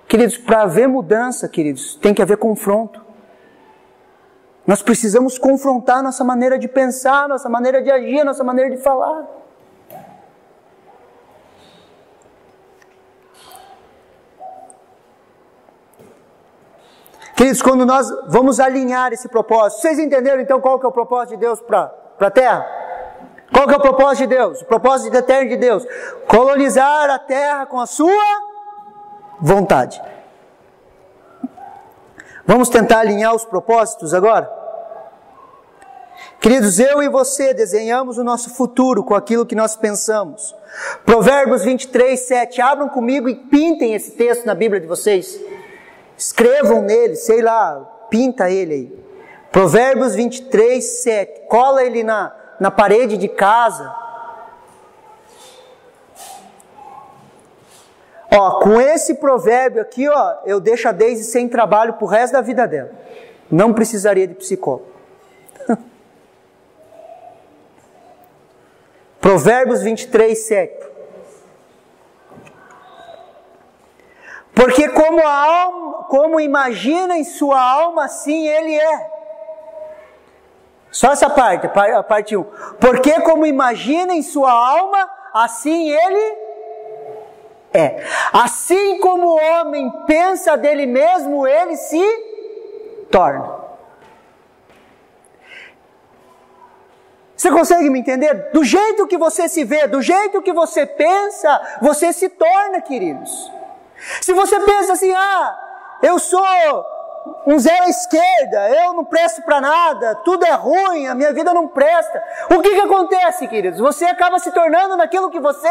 Queridos, para haver mudança, queridos, tem que haver confronto. Nós precisamos confrontar nossa maneira de pensar, nossa maneira de agir, nossa maneira de falar. Queridos, quando nós vamos alinhar esse propósito, vocês entenderam então qual que é o propósito de Deus para a Terra? Qual que é o propósito de Deus? O propósito eterno de Deus? Colonizar a Terra com a sua vontade. Vamos tentar alinhar os propósitos agora? Queridos, eu e você desenhamos o nosso futuro com aquilo que nós pensamos. Provérbios 23, 7. Abram comigo e pintem esse texto na Bíblia de vocês. Escrevam nele, sei lá, pinta ele aí. Provérbios 23, 7. Cola ele na parede de casa. Ó, com esse provérbio aqui, ó, eu deixo a Deise sem trabalho pro resto da vida dela. Não precisaria de psicólogo. Provérbios 23, 7. Porque como imagina em sua alma, assim ele é. Só essa parte, a parte 1. Porque como imagina em sua alma, assim ele é. Assim como o homem pensa dele mesmo, ele se torna. Você consegue me entender? Do jeito que você se vê, do jeito que você pensa, você se torna, queridos. Se você pensa assim, eu sou um zero à esquerda, eu não presto para nada, tudo é ruim, a minha vida não presta. O que acontece, queridos? Você acaba se tornando naquilo que você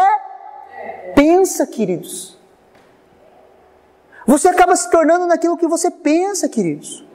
pensa, queridos. Você acaba se tornando naquilo que você pensa, queridos.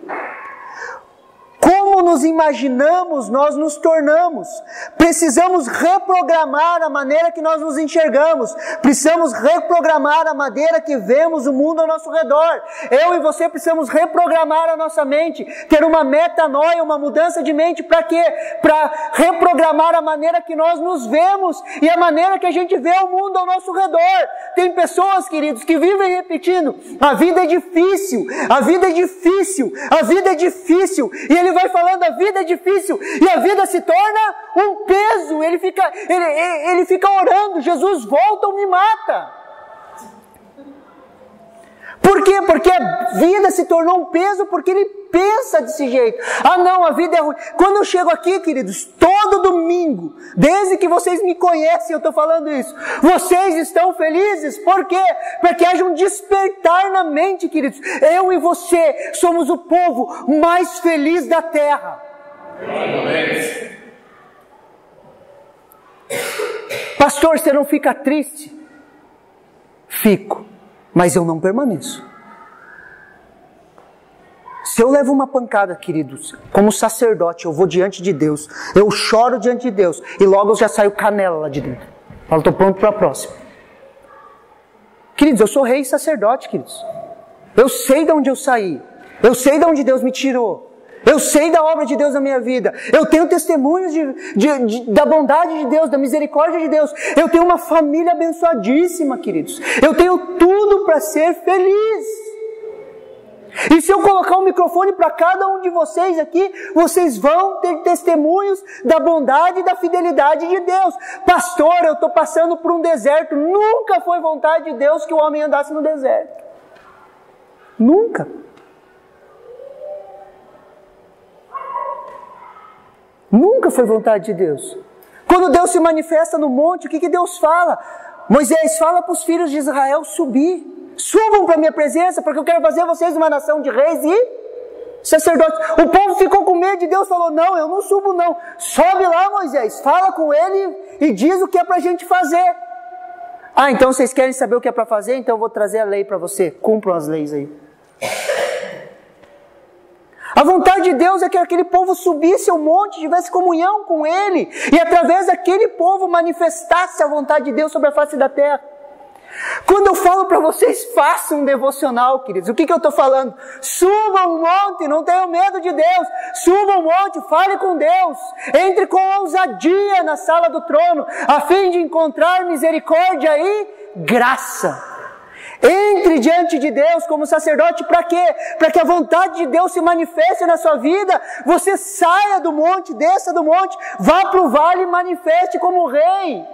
Como nos imaginamos, nós nos tornamos. Precisamos reprogramar a maneira que nós nos enxergamos. Precisamos reprogramar a maneira que vemos o mundo ao nosso redor. Eu e você precisamos reprogramar a nossa mente. Ter uma metanoia, uma mudança de mente. Para quê? Para reprogramar a maneira que nós nos vemos e a maneira que a gente vê o mundo ao nosso redor. Tem pessoas, queridos, que vivem repetindo: a vida é difícil, a vida é difícil, a vida é difícil. E ele vai falando, a vida é difícil, e a vida se torna um peso. Ele fica orando: Jesus, volta ou me mata. Por quê? Porque a vida se tornou um peso, porque ele pensa desse jeito. Não, a vida é ruim. Quando eu chego aqui, queridos, todo domingo, desde que vocês me conhecem, eu estou falando isso. Vocês estão felizes? Por quê? Porque haja um despertar na mente, queridos. Eu e você somos o povo mais feliz da terra. Amém. Pastor, você não fica triste? Fico, mas eu não permaneço. Se eu levo uma pancada, queridos, como sacerdote, eu vou diante de Deus, eu choro diante de Deus, e logo eu já saio canela lá de dentro. Falo, estou pronto para a próxima. Queridos, eu sou rei e sacerdote, queridos. Eu sei de onde eu saí. Eu sei de onde Deus me tirou. Eu sei da obra de Deus na minha vida. Eu tenho testemunhos da bondade de Deus, da misericórdia de Deus. Eu tenho uma família abençoadíssima, queridos. Eu tenho tudo para ser feliz. E se eu colocar um microfone para cada um de vocês aqui, vocês vão ter testemunhos da bondade e da fidelidade de Deus. Pastor, eu estou passando por um deserto. Nunca foi vontade de Deus que o homem andasse no deserto. Nunca. Nunca foi vontade de Deus. Quando Deus se manifesta no monte, o que Deus fala? Moisés, fala para os filhos de Israel subir. Subam para a minha presença, porque eu quero fazer vocês uma nação de reis e sacerdotes. O povo ficou com medo de Deus, falou: não, eu não subo não. Sobe lá, Moisés, fala com ele e diz o que é para a gente fazer. Ah, então vocês querem saber o que é para fazer? Então eu vou trazer a lei para você. Cumpram as leis aí. A vontade de Deus é que aquele povo subisse ao monte, tivesse comunhão com Ele, e através daquele povo manifestasse a vontade de Deus sobre a face da terra. Quando eu falo para vocês, façam um devocional, queridos, o que eu estou falando? Suba um monte, não tenham medo de Deus, suba um monte, fale com Deus, entre com ousadia na sala do trono, a fim de encontrar misericórdia e graça. Entre diante de Deus como sacerdote, para quê? Para que a vontade de Deus se manifeste na sua vida. Você saia do monte, desça do monte, vá para o vale e manifeste como rei.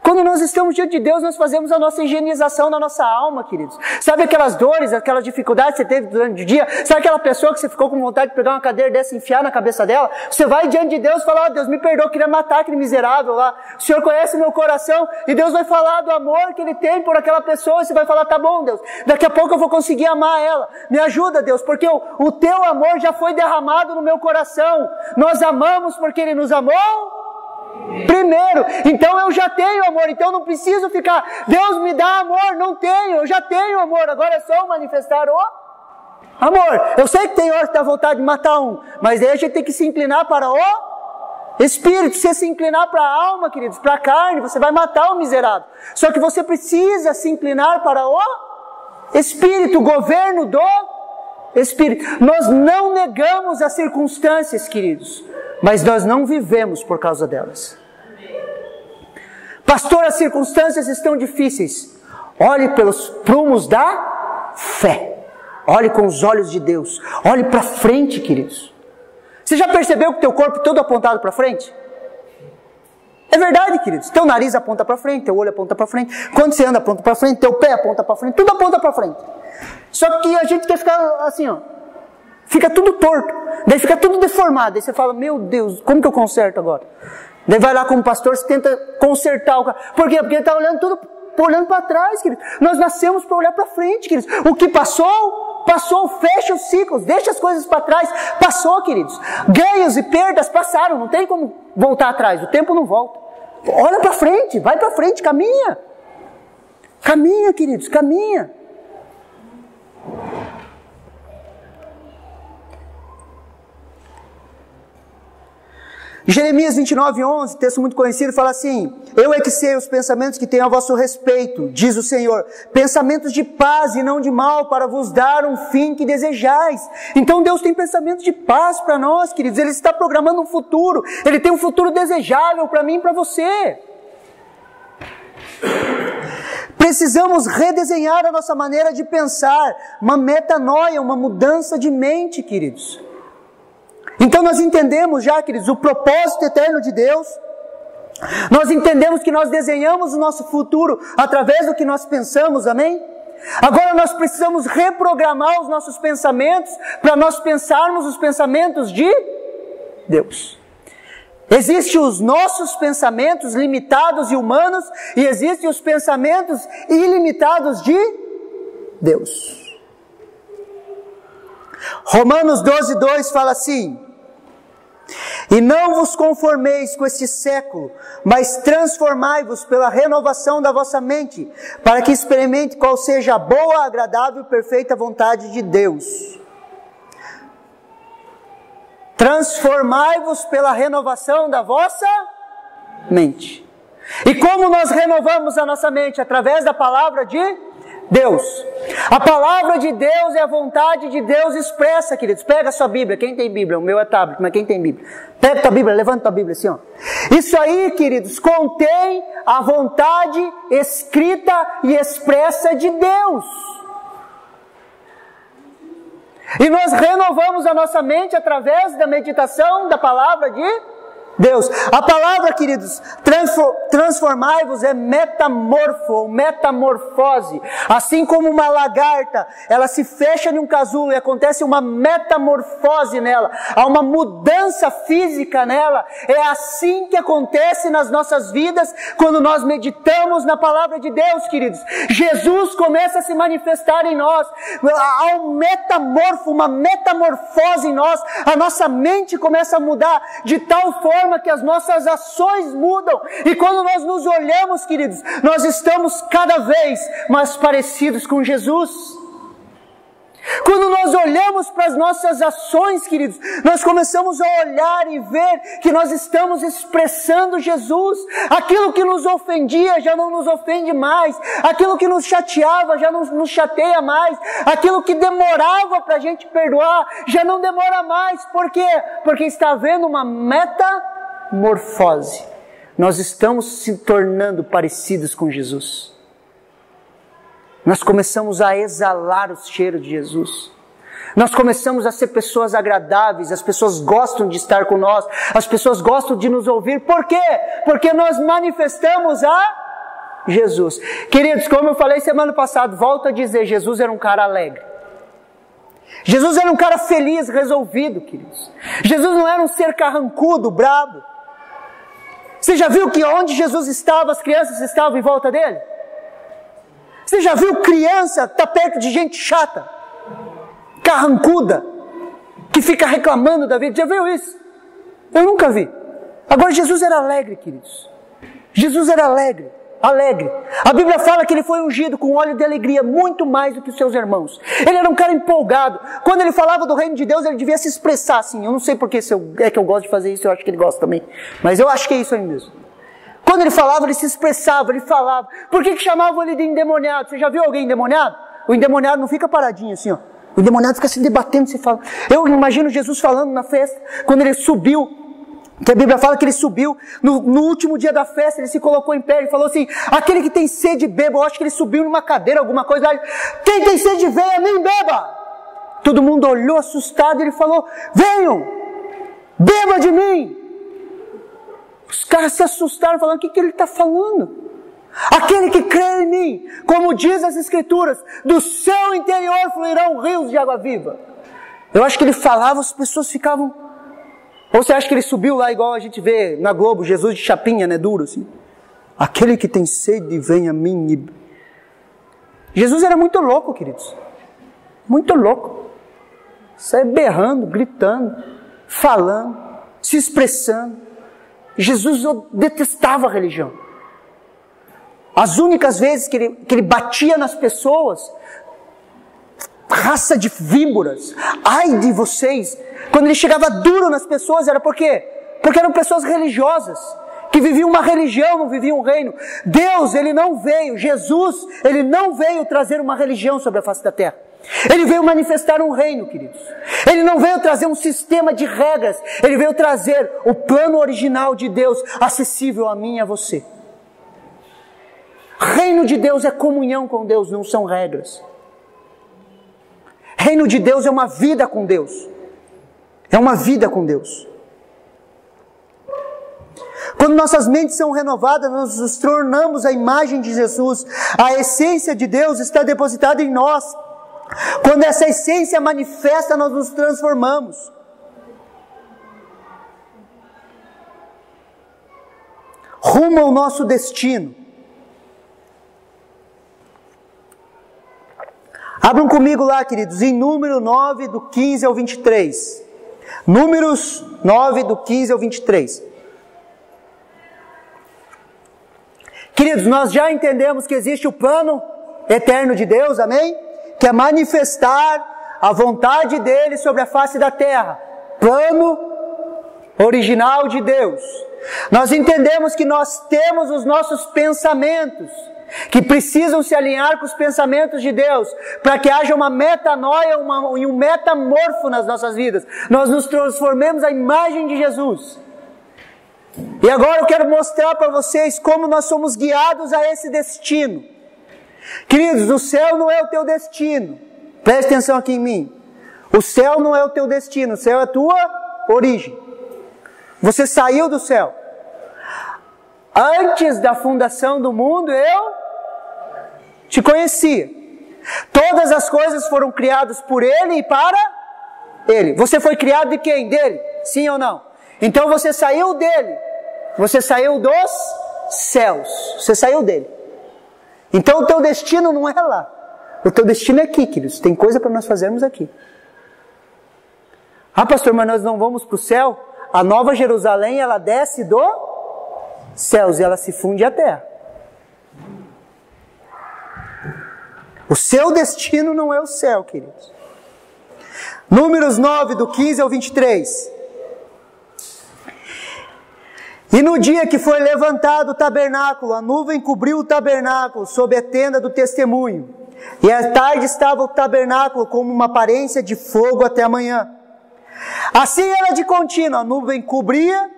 Quando nós estamos diante de Deus, nós fazemos a nossa higienização na nossa alma, queridos. Sabe aquelas dores, aquelas dificuldades que você teve durante o dia? Sabe aquela pessoa que você ficou com vontade de pegar uma cadeira dessa e enfiar na cabeça dela? Você vai diante de Deus e fala, Deus me perdoa, eu queria matar aquele miserável lá. O Senhor conhece o meu coração. E Deus vai falar do amor que Ele tem por aquela pessoa. E você vai falar, tá bom, Deus, daqui a pouco eu vou conseguir amar ela. Me ajuda, Deus, porque o teu amor já foi derramado no meu coração. Nós amamos porque Ele nos amou primeiro, então eu já tenho amor, então não preciso ficar, Deus me dá amor, não tenho, eu já tenho amor, agora é só manifestar o amor. Eu sei que tem hora que dá vontade de matar um, mas aí a gente tem que se inclinar para o Espírito. Se se inclinar para a alma, queridos, para a carne, você vai matar o miserável. Só que você precisa se inclinar para o Espírito, o governo do Espírito. Nós não negamos as circunstâncias, queridos, mas nós não vivemos por causa delas. Pastor, as circunstâncias estão difíceis. Olhe pelos prumos da fé. Olhe com os olhos de Deus. Olhe para frente, queridos. Você já percebeu que teu corpo todo apontado para frente? É verdade, queridos. Teu nariz aponta para frente, teu olho aponta para frente. Quando você anda, aponta para frente, teu pé aponta para frente, tudo aponta para frente. Só que a gente quer ficar assim, ó. Fica tudo torto. Daí fica tudo deformado. Daí você fala, meu Deus, como que eu conserto agora? Daí vai lá como pastor, você tenta consertar o cara. Por quê? Porque ele está olhando tudo, olhando para trás, queridos. Nós nascemos para olhar para frente, queridos. O que passou, passou. Fecha os ciclos, deixa as coisas para trás. Passou, queridos. Ganhos e perdas passaram. Não tem como voltar atrás. O tempo não volta. Olha para frente, vai para frente, caminha. Caminha, queridos, caminha. Jeremias 29:11, texto muito conhecido, fala assim: eu é que sei os pensamentos que tenho a vosso respeito, diz o Senhor, pensamentos de paz e não de mal, para vos dar um fim que desejais. Então Deus tem pensamentos de paz para nós, queridos. Ele está programando um futuro. Ele tem um futuro desejável para mim e para você. Precisamos redesenhar a nossa maneira de pensar, uma metanoia, uma mudança de mente, queridos. Então nós entendemos já, queridos, o propósito eterno de Deus. Nós entendemos que nós desenhamos o nosso futuro através do que nós pensamos, amém? Agora nós precisamos reprogramar os nossos pensamentos para nós pensarmos os pensamentos de Deus. Existem os nossos pensamentos limitados e humanos e existem os pensamentos ilimitados de Deus. Romanos 12:2 fala assim: e não vos conformeis com este século, mas transformai-vos pela renovação da vossa mente, para que experimente qual seja a boa, agradável e perfeita vontade de Deus. Transformai-vos pela renovação da vossa mente. E como nós renovamos a nossa mente? Através da palavra de Deus. A palavra de Deus é a vontade de Deus expressa, queridos. Pega a sua Bíblia. Quem tem Bíblia? O meu é tablet, mas quem tem Bíblia? Pega a tua Bíblia, levanta a tua Bíblia assim, ó. Isso aí, queridos, contém a vontade escrita e expressa de Deus. E nós renovamos a nossa mente através da meditação da palavra de Deus. A palavra, queridos, transformai-vos é metamorfose. Assim como uma lagarta, ela se fecha em um casulo e acontece uma metamorfose nela. Há uma mudança física nela. É assim que acontece nas nossas vidas quando nós meditamos na palavra de Deus, queridos. Jesus começa a se manifestar em nós. Há uma metamorfose em nós. A nossa mente começa a mudar de tal forma forma que as nossas ações mudam. E quando nós nos olhamos, queridos, nós estamos cada vez mais parecidos com Jesus. Quando nós olhamos para as nossas ações, queridos, nós começamos a olhar e ver que nós estamos expressando Jesus. Aquilo que nos ofendia já não nos ofende mais. Aquilo que nos chateava já não nos chateia mais. Aquilo que demorava para a gente perdoar já não demora mais. Por quê? Porque está havendo uma metamorfose. Nós estamos se tornando parecidos com Jesus. Nós começamos a exalar o cheiro de Jesus. Nós começamos a ser pessoas agradáveis. As pessoas gostam de estar com nós. As pessoas gostam de nos ouvir. Por quê? Porque nós manifestamos a Jesus. Queridos, como eu falei semana passada, volto a dizer, Jesus era um cara alegre. Jesus era um cara feliz, resolvido, queridos. Jesus não era um ser carrancudo, brabo. Você já viu que onde Jesus estava, as crianças estavam em volta dele? Você já viu criança estar perto de gente chata, carrancuda, que fica reclamando da vida? Já viu isso? Eu nunca vi. Agora Jesus era alegre, queridos. Jesus era alegre, alegre. A Bíblia fala que ele foi ungido com óleo de alegria, muito mais do que os seus irmãos. Ele era um cara empolgado. Quando ele falava do reino de Deus, ele devia se expressar assim. Eu não sei porque é que eu gosto de fazer isso, eu acho que ele gosta também. Mas eu acho que é isso aí mesmo. Quando ele falava, ele se expressava, ele falava. Por que chamavam ele de endemoniado? Você já viu alguém endemoniado? O endemoniado não fica paradinho assim, ó. O endemoniado fica se debatendo, se fala. Eu imagino Jesus falando na festa, quando ele subiu, que a Bíblia fala que ele subiu, no último dia da festa, ele se colocou em pé e falou assim, aquele que tem sede, beba. Eu acho que ele subiu numa cadeira, alguma coisa lá. Quem tem sede, venha, nem beba. Todo mundo olhou assustado e ele falou, venham, beba de mim. Os caras se assustaram, falando, o que ele está falando? Aquele que crê em mim, como diz as Escrituras, do seu interior fluirão rios de água viva. Eu acho que ele falava, as pessoas ficavam... Ou você acha que ele subiu lá igual a gente vê na Globo, Jesus de chapinha, né, duro assim? Aquele que tem sede, vem a mim. Jesus era muito louco, queridos. Muito louco. Sai berrando, gritando, falando, se expressando. Jesus detestava a religião. As únicas vezes que ele batia nas pessoas, raça de víboras, ai de vocês, quando ele chegava duro nas pessoas, era por quê? Porque eram pessoas religiosas, que viviam uma religião, não viviam um reino. Deus, ele não veio, Jesus, ele não veio trazer uma religião sobre a face da terra. Ele veio manifestar um reino, queridos. Ele não veio trazer um sistema de regras. Ele veio trazer o plano original de Deus, acessível a mim e a você. Reino de Deus é comunhão com Deus, não são regras. Reino de Deus é uma vida com Deus. É uma vida com Deus. Quando nossas mentes são renovadas, nós nos tornamos a imagem de Jesus. A essência de Deus está depositada em nós. Quando essa essência manifesta, nós nos transformamos. Rumo ao nosso destino. Abram comigo lá, queridos, em Número 9, do 15 ao 23. Números 9, do 15 ao 23. Queridos, nós já entendemos que existe o plano eterno de Deus, amém? Que é manifestar a vontade dele sobre a face da terra. Plano original de Deus. Nós entendemos que nós temos os nossos pensamentos, que precisam se alinhar com os pensamentos de Deus, para que haja uma metanoia e um metamorfo nas nossas vidas. Nós nos transformemos à imagem de Jesus. E agora eu quero mostrar para vocês como nós somos guiados a esse destino. Queridos, o céu não é o teu destino. Preste atenção aqui em mim. O céu não é o teu destino, o céu é a tua origem. Você saiu do céu. Antes da fundação do mundo, eu te conhecia. Todas as coisas foram criadas por Ele e para Ele. Você foi criado de quem? Dele? Sim ou não? Então você saiu dele. Você saiu dos céus. Você saiu dele. Então o teu destino não é lá. O teu destino é aqui, queridos. Tem coisa para nós fazermos aqui. Ah, pastor, mas nós não vamos para o céu? a Nova Jerusalém, ela desce dos céus e ela se funde à terra. O seu destino não é o céu, queridos. Números 9, do 15 ao 23. E no dia que foi levantado o tabernáculo, a nuvem cobriu o tabernáculo sob a tenda do testemunho. E à tarde estava o tabernáculo como uma aparência de fogo até a manhã. Assim era de contínuo, a nuvem cobria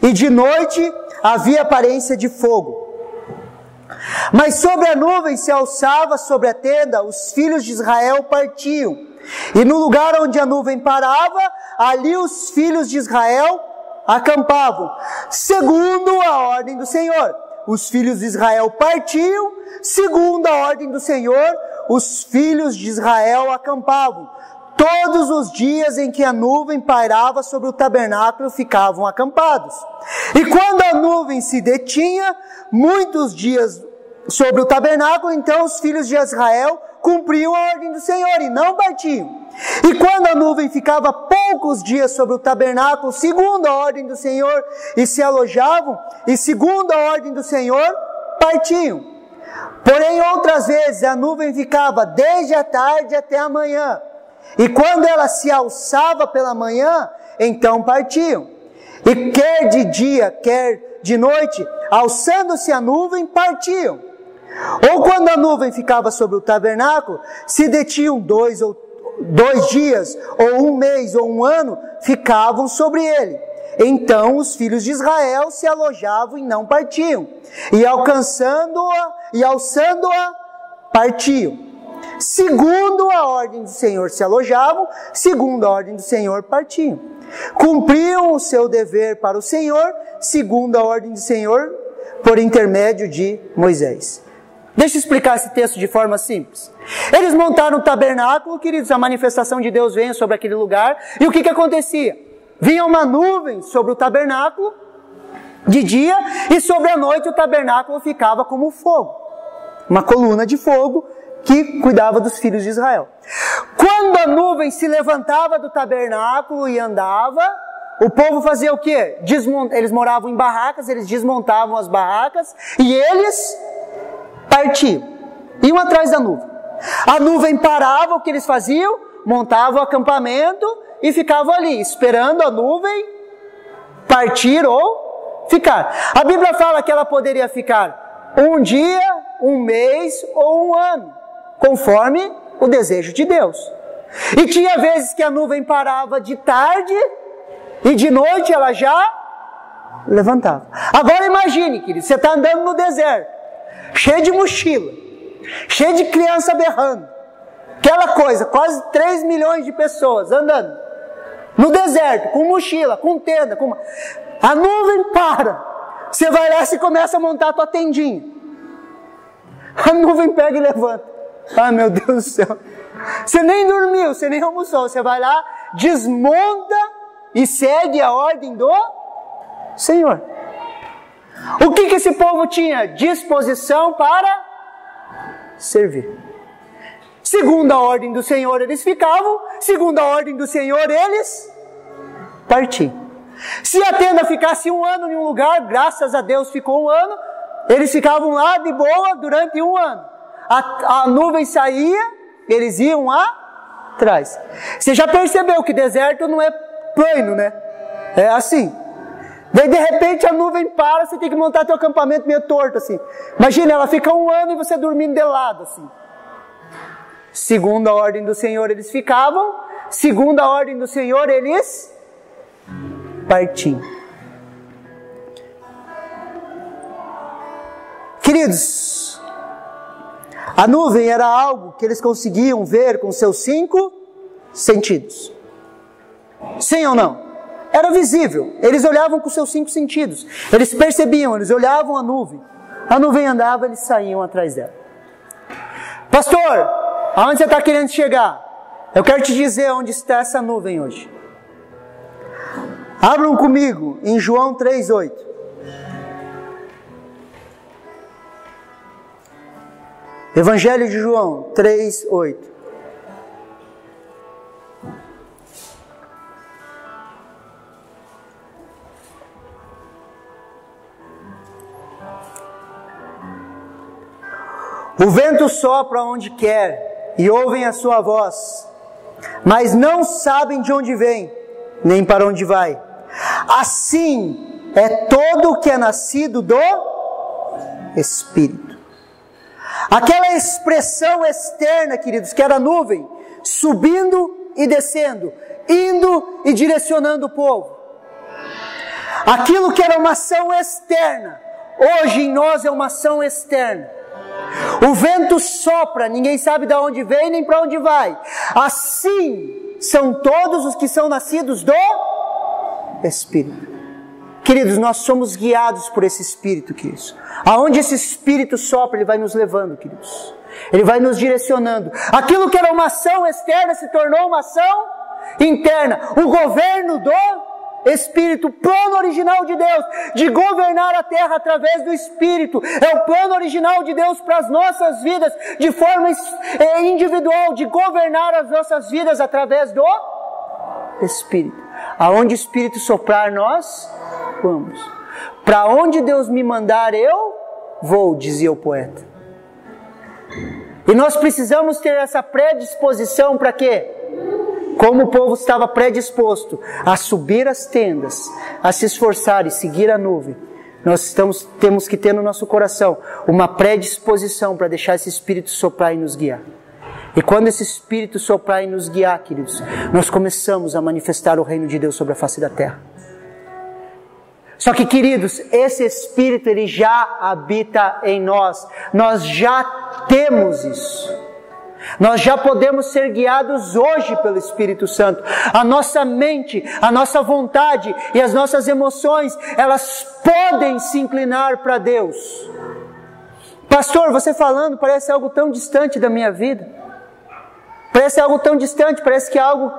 e de noite havia aparência de fogo. Mas sobre a nuvem se alçava sobre a tenda, os filhos de Israel partiam. E no lugar onde a nuvem parava, ali os filhos de Israel acampavam, segundo a ordem do Senhor. Os filhos de Israel partiam, segundo a ordem do Senhor, os filhos de Israel acampavam. Todos os dias em que a nuvem pairava sobre o tabernáculo ficavam acampados. E quando a nuvem se detinha, muitos dias sobre o tabernáculo, então os filhos de Israel cumpriam a ordem do Senhor e não partiam. E quando a nuvem ficava poucos dias sobre o tabernáculo, segundo a ordem do Senhor, e se alojavam, e segundo a ordem do Senhor, partiam. Porém, outras vezes a nuvem ficava desde a tarde até a manhã. E quando ela se alçava pela manhã, então partiam. E quer de dia, quer de noite, alçando-se a nuvem, partiam. Ou quando a nuvem ficava sobre o tabernáculo, se detinham 2 dias, ou 1 mês, ou 1 ano, ficavam sobre ele. Então os filhos de Israel se alojavam e não partiam. E alçando-a, partiam. Segundo a ordem do Senhor se alojavam, segundo a ordem do Senhor partiam. Cumpriam o seu dever para o Senhor, segundo a ordem do Senhor, por intermédio de Moisés. Deixa eu explicar esse texto de forma simples. Eles montaram o tabernáculo, queridos, a manifestação de Deus veio sobre aquele lugar, e o que acontecia? Vinha uma nuvem sobre o tabernáculo de dia, e sobre a noite o tabernáculo ficava como fogo. Uma coluna de fogo que cuidava dos filhos de Israel. Quando a nuvem se levantava do tabernáculo e andava, o povo fazia o quê? Eles moravam em barracas, eles desmontavam as barracas e eles partiam. Iam atrás da nuvem. A nuvem parava, o que eles faziam? Montavam o acampamento e ficavam ali, esperando a nuvem partir ou ficar. A Bíblia fala que ela poderia ficar 1 dia, 1 mês ou 1 ano, conforme o desejo de Deus. E tinha vezes que a nuvem parava de tarde e de noite ela já levantava. Agora imagine, querido, você está andando no deserto, cheio de mochila, cheio de criança berrando, aquela coisa, quase 3 milhões de pessoas andando no deserto, com mochila, com tenda, a nuvem para, você vai lá e começa a montar a tua tendinha, a nuvem pega e levanta. Ah, meu Deus do céu, você nem dormiu, você nem almoçou, você vai lá, desmonta e segue a ordem do Senhor. O que esse povo tinha? Disposição para servir. Segundo a ordem do Senhor eles ficavam, segundo a ordem do Senhor eles partiam. Se a tenda ficasse 1 ano em um lugar, graças a Deus ficou 1 ano, eles ficavam lá de boa durante 1 ano. A nuvem saía, eles iam atrás. Você já percebeu que deserto não é plano, né? É assim. Daí de repente a nuvem para, você tem que montar teu acampamento meio torto assim. Imagina, ela fica 1 ano e você dormindo de lado assim. Segundo a ordem do Senhor eles ficavam, segundo a ordem do Senhor eles partiam. Queridos, a nuvem era algo que eles conseguiam ver com seus 5 sentidos. Sim ou não? Era visível. Eles olhavam com seus 5 sentidos. Eles percebiam, eles olhavam a nuvem andava, eles saíam atrás dela. Pastor, aonde você está querendo chegar? Eu quero te dizer onde está essa nuvem hoje. Abram comigo em João 3:8. Evangelho de João 3:8. O vento sopra onde quer e ouvem a sua voz, mas não sabem de onde vem, nem para onde vai. Assim é todo o que é nascido do Espírito. Aquela expressão externa, queridos, que era a nuvem, subindo e descendo, indo e direcionando o povo. Aquilo que era uma ação externa, hoje em nós é uma ação externa. O vento sopra, ninguém sabe de onde vem nem para onde vai. Assim são todos os que são nascidos do Espírito. Queridos, nós somos guiados por esse Espírito, queridos. Aonde esse Espírito sopra, ele vai nos levando, queridos. Ele vai nos direcionando. Aquilo que era uma ação externa se tornou uma ação interna. O governo do Espírito, o plano original de Deus, de governar a terra através do Espírito, é o plano original de Deus para as nossas vidas, de forma individual, de governar as nossas vidas através do Espírito. Aonde o Espírito soprar, nós vamos. Para onde Deus me mandar, eu vou, dizia o poeta. E nós precisamos ter essa predisposição para quê? Como o povo estava predisposto a subir as tendas, a se esforçar e seguir a nuvem, nós temos que ter no nosso coração uma predisposição para deixar esse Espírito soprar e nos guiar. E quando esse Espírito soprar e nos guiar, queridos, nós começamos a manifestar o reino de Deus sobre a face da terra. Só que, queridos, esse Espírito, ele já habita em nós. Nós já temos isso. Nós já podemos ser guiados hoje pelo Espírito Santo. A nossa mente, a nossa vontade e as nossas emoções, elas podem se inclinar para Deus. Pastor, você falando parece algo tão distante da minha vida. Parece algo tão distante, parece que é algo...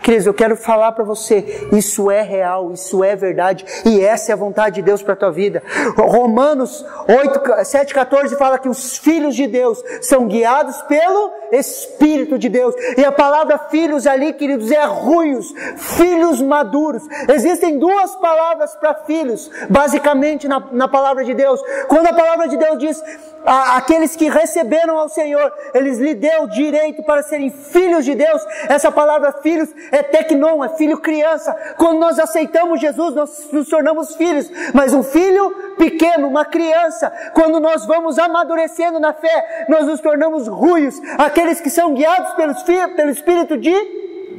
Queridos, eu quero falar para você, isso é real, isso é verdade, e essa é a vontade de Deus para a tua vida. Romanos 7,14 fala que os filhos de Deus são guiados pelo Espírito de Deus. E a palavra filhos ali, queridos, é ruios, filhos maduros. Existem duas palavras para filhos, basicamente na palavra de Deus. Quando a palavra de Deus diz, aqueles que receberam ao Senhor, eles lhe deu direito para serem filhos de Deus. Essa palavra filhos é tecnon, é filho criança. Quando nós aceitamos Jesus, nós nos tornamos filhos. Mas um filho pequeno, uma criança, quando nós vamos amadurecendo na fé, nós nos tornamos ruios, aqueles que são guiados pelo Espírito de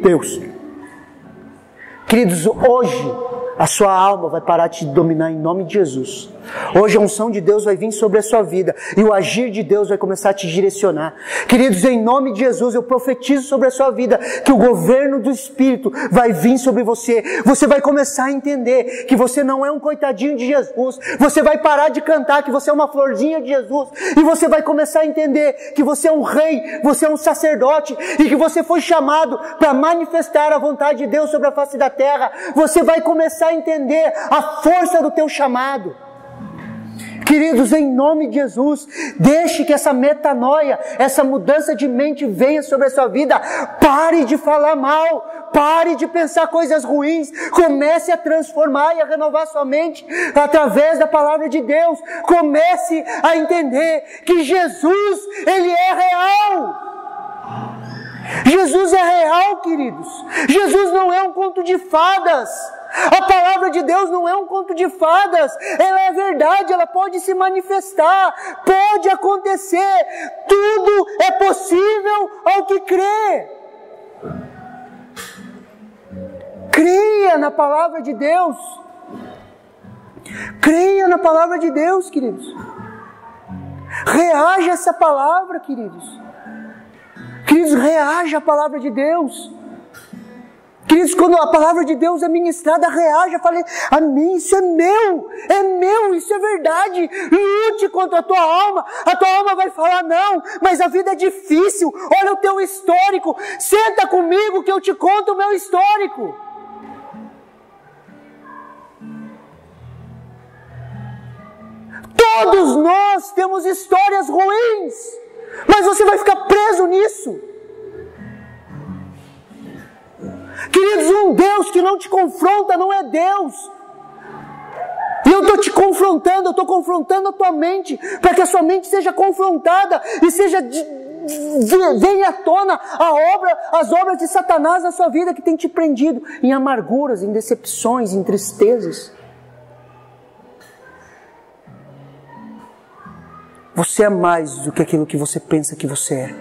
Deus. Queridos, hoje a sua alma vai parar de te dominar em nome de Jesus. Hoje a unção de Deus vai vir sobre a sua vida e o agir de Deus vai começar a te direcionar. Queridos, em nome de Jesus eu profetizo sobre a sua vida que o governo do Espírito vai vir sobre você. Você vai começar a entender que você não é um coitadinho de Jesus. Você vai parar de cantar que você é uma florzinha de Jesus. E você vai começar a entender que você é um rei, você é um sacerdote e que você foi chamado para manifestar a vontade de Deus sobre a face da terra. Você vai começar a entender a força do teu chamado. Queridos, em nome de Jesus, deixe que essa metanoia, essa mudança de mente venha sobre a sua vida. Pare de falar mal, pare de pensar coisas ruins, comece a transformar e a renovar sua mente através da palavra de Deus. Comece a entender que Jesus, Ele é real. Jesus é real, queridos. Jesus não é um conto de fadas. A palavra de Deus não é um conto de fadas. Ela é verdade, ela pode se manifestar, pode acontecer. Tudo é possível ao que crê. Creia na palavra de Deus. Creia na palavra de Deus, queridos. Reaja a essa palavra, queridos. Queridos, reaja à palavra de Deus. Queridos, quando a palavra de Deus é ministrada, reaja, fale, amém, isso é meu, isso é verdade. Lute contra a tua alma vai falar, não, mas a vida é difícil, olha o teu histórico, senta comigo que eu te conto o meu histórico. Todos nós temos histórias ruins, mas você vai ficar preso nisso. Queridos, um Deus que não te confronta não é Deus. E Então eu estou te confrontando, eu estou confrontando a tua mente, para que a sua mente seja confrontada e venha à tona as obras de Satanás na sua vida que tem te prendido em amarguras, em decepções, em tristezas. Você é mais do que aquilo que você pensa que você é.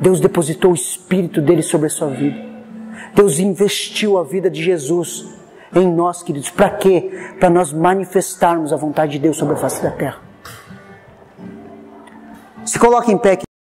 Deus depositou o Espírito dele sobre a sua vida. Deus investiu a vida de Jesus em nós, queridos. Para quê? Para nós manifestarmos a vontade de Deus sobre a face da terra. Se coloque em pé.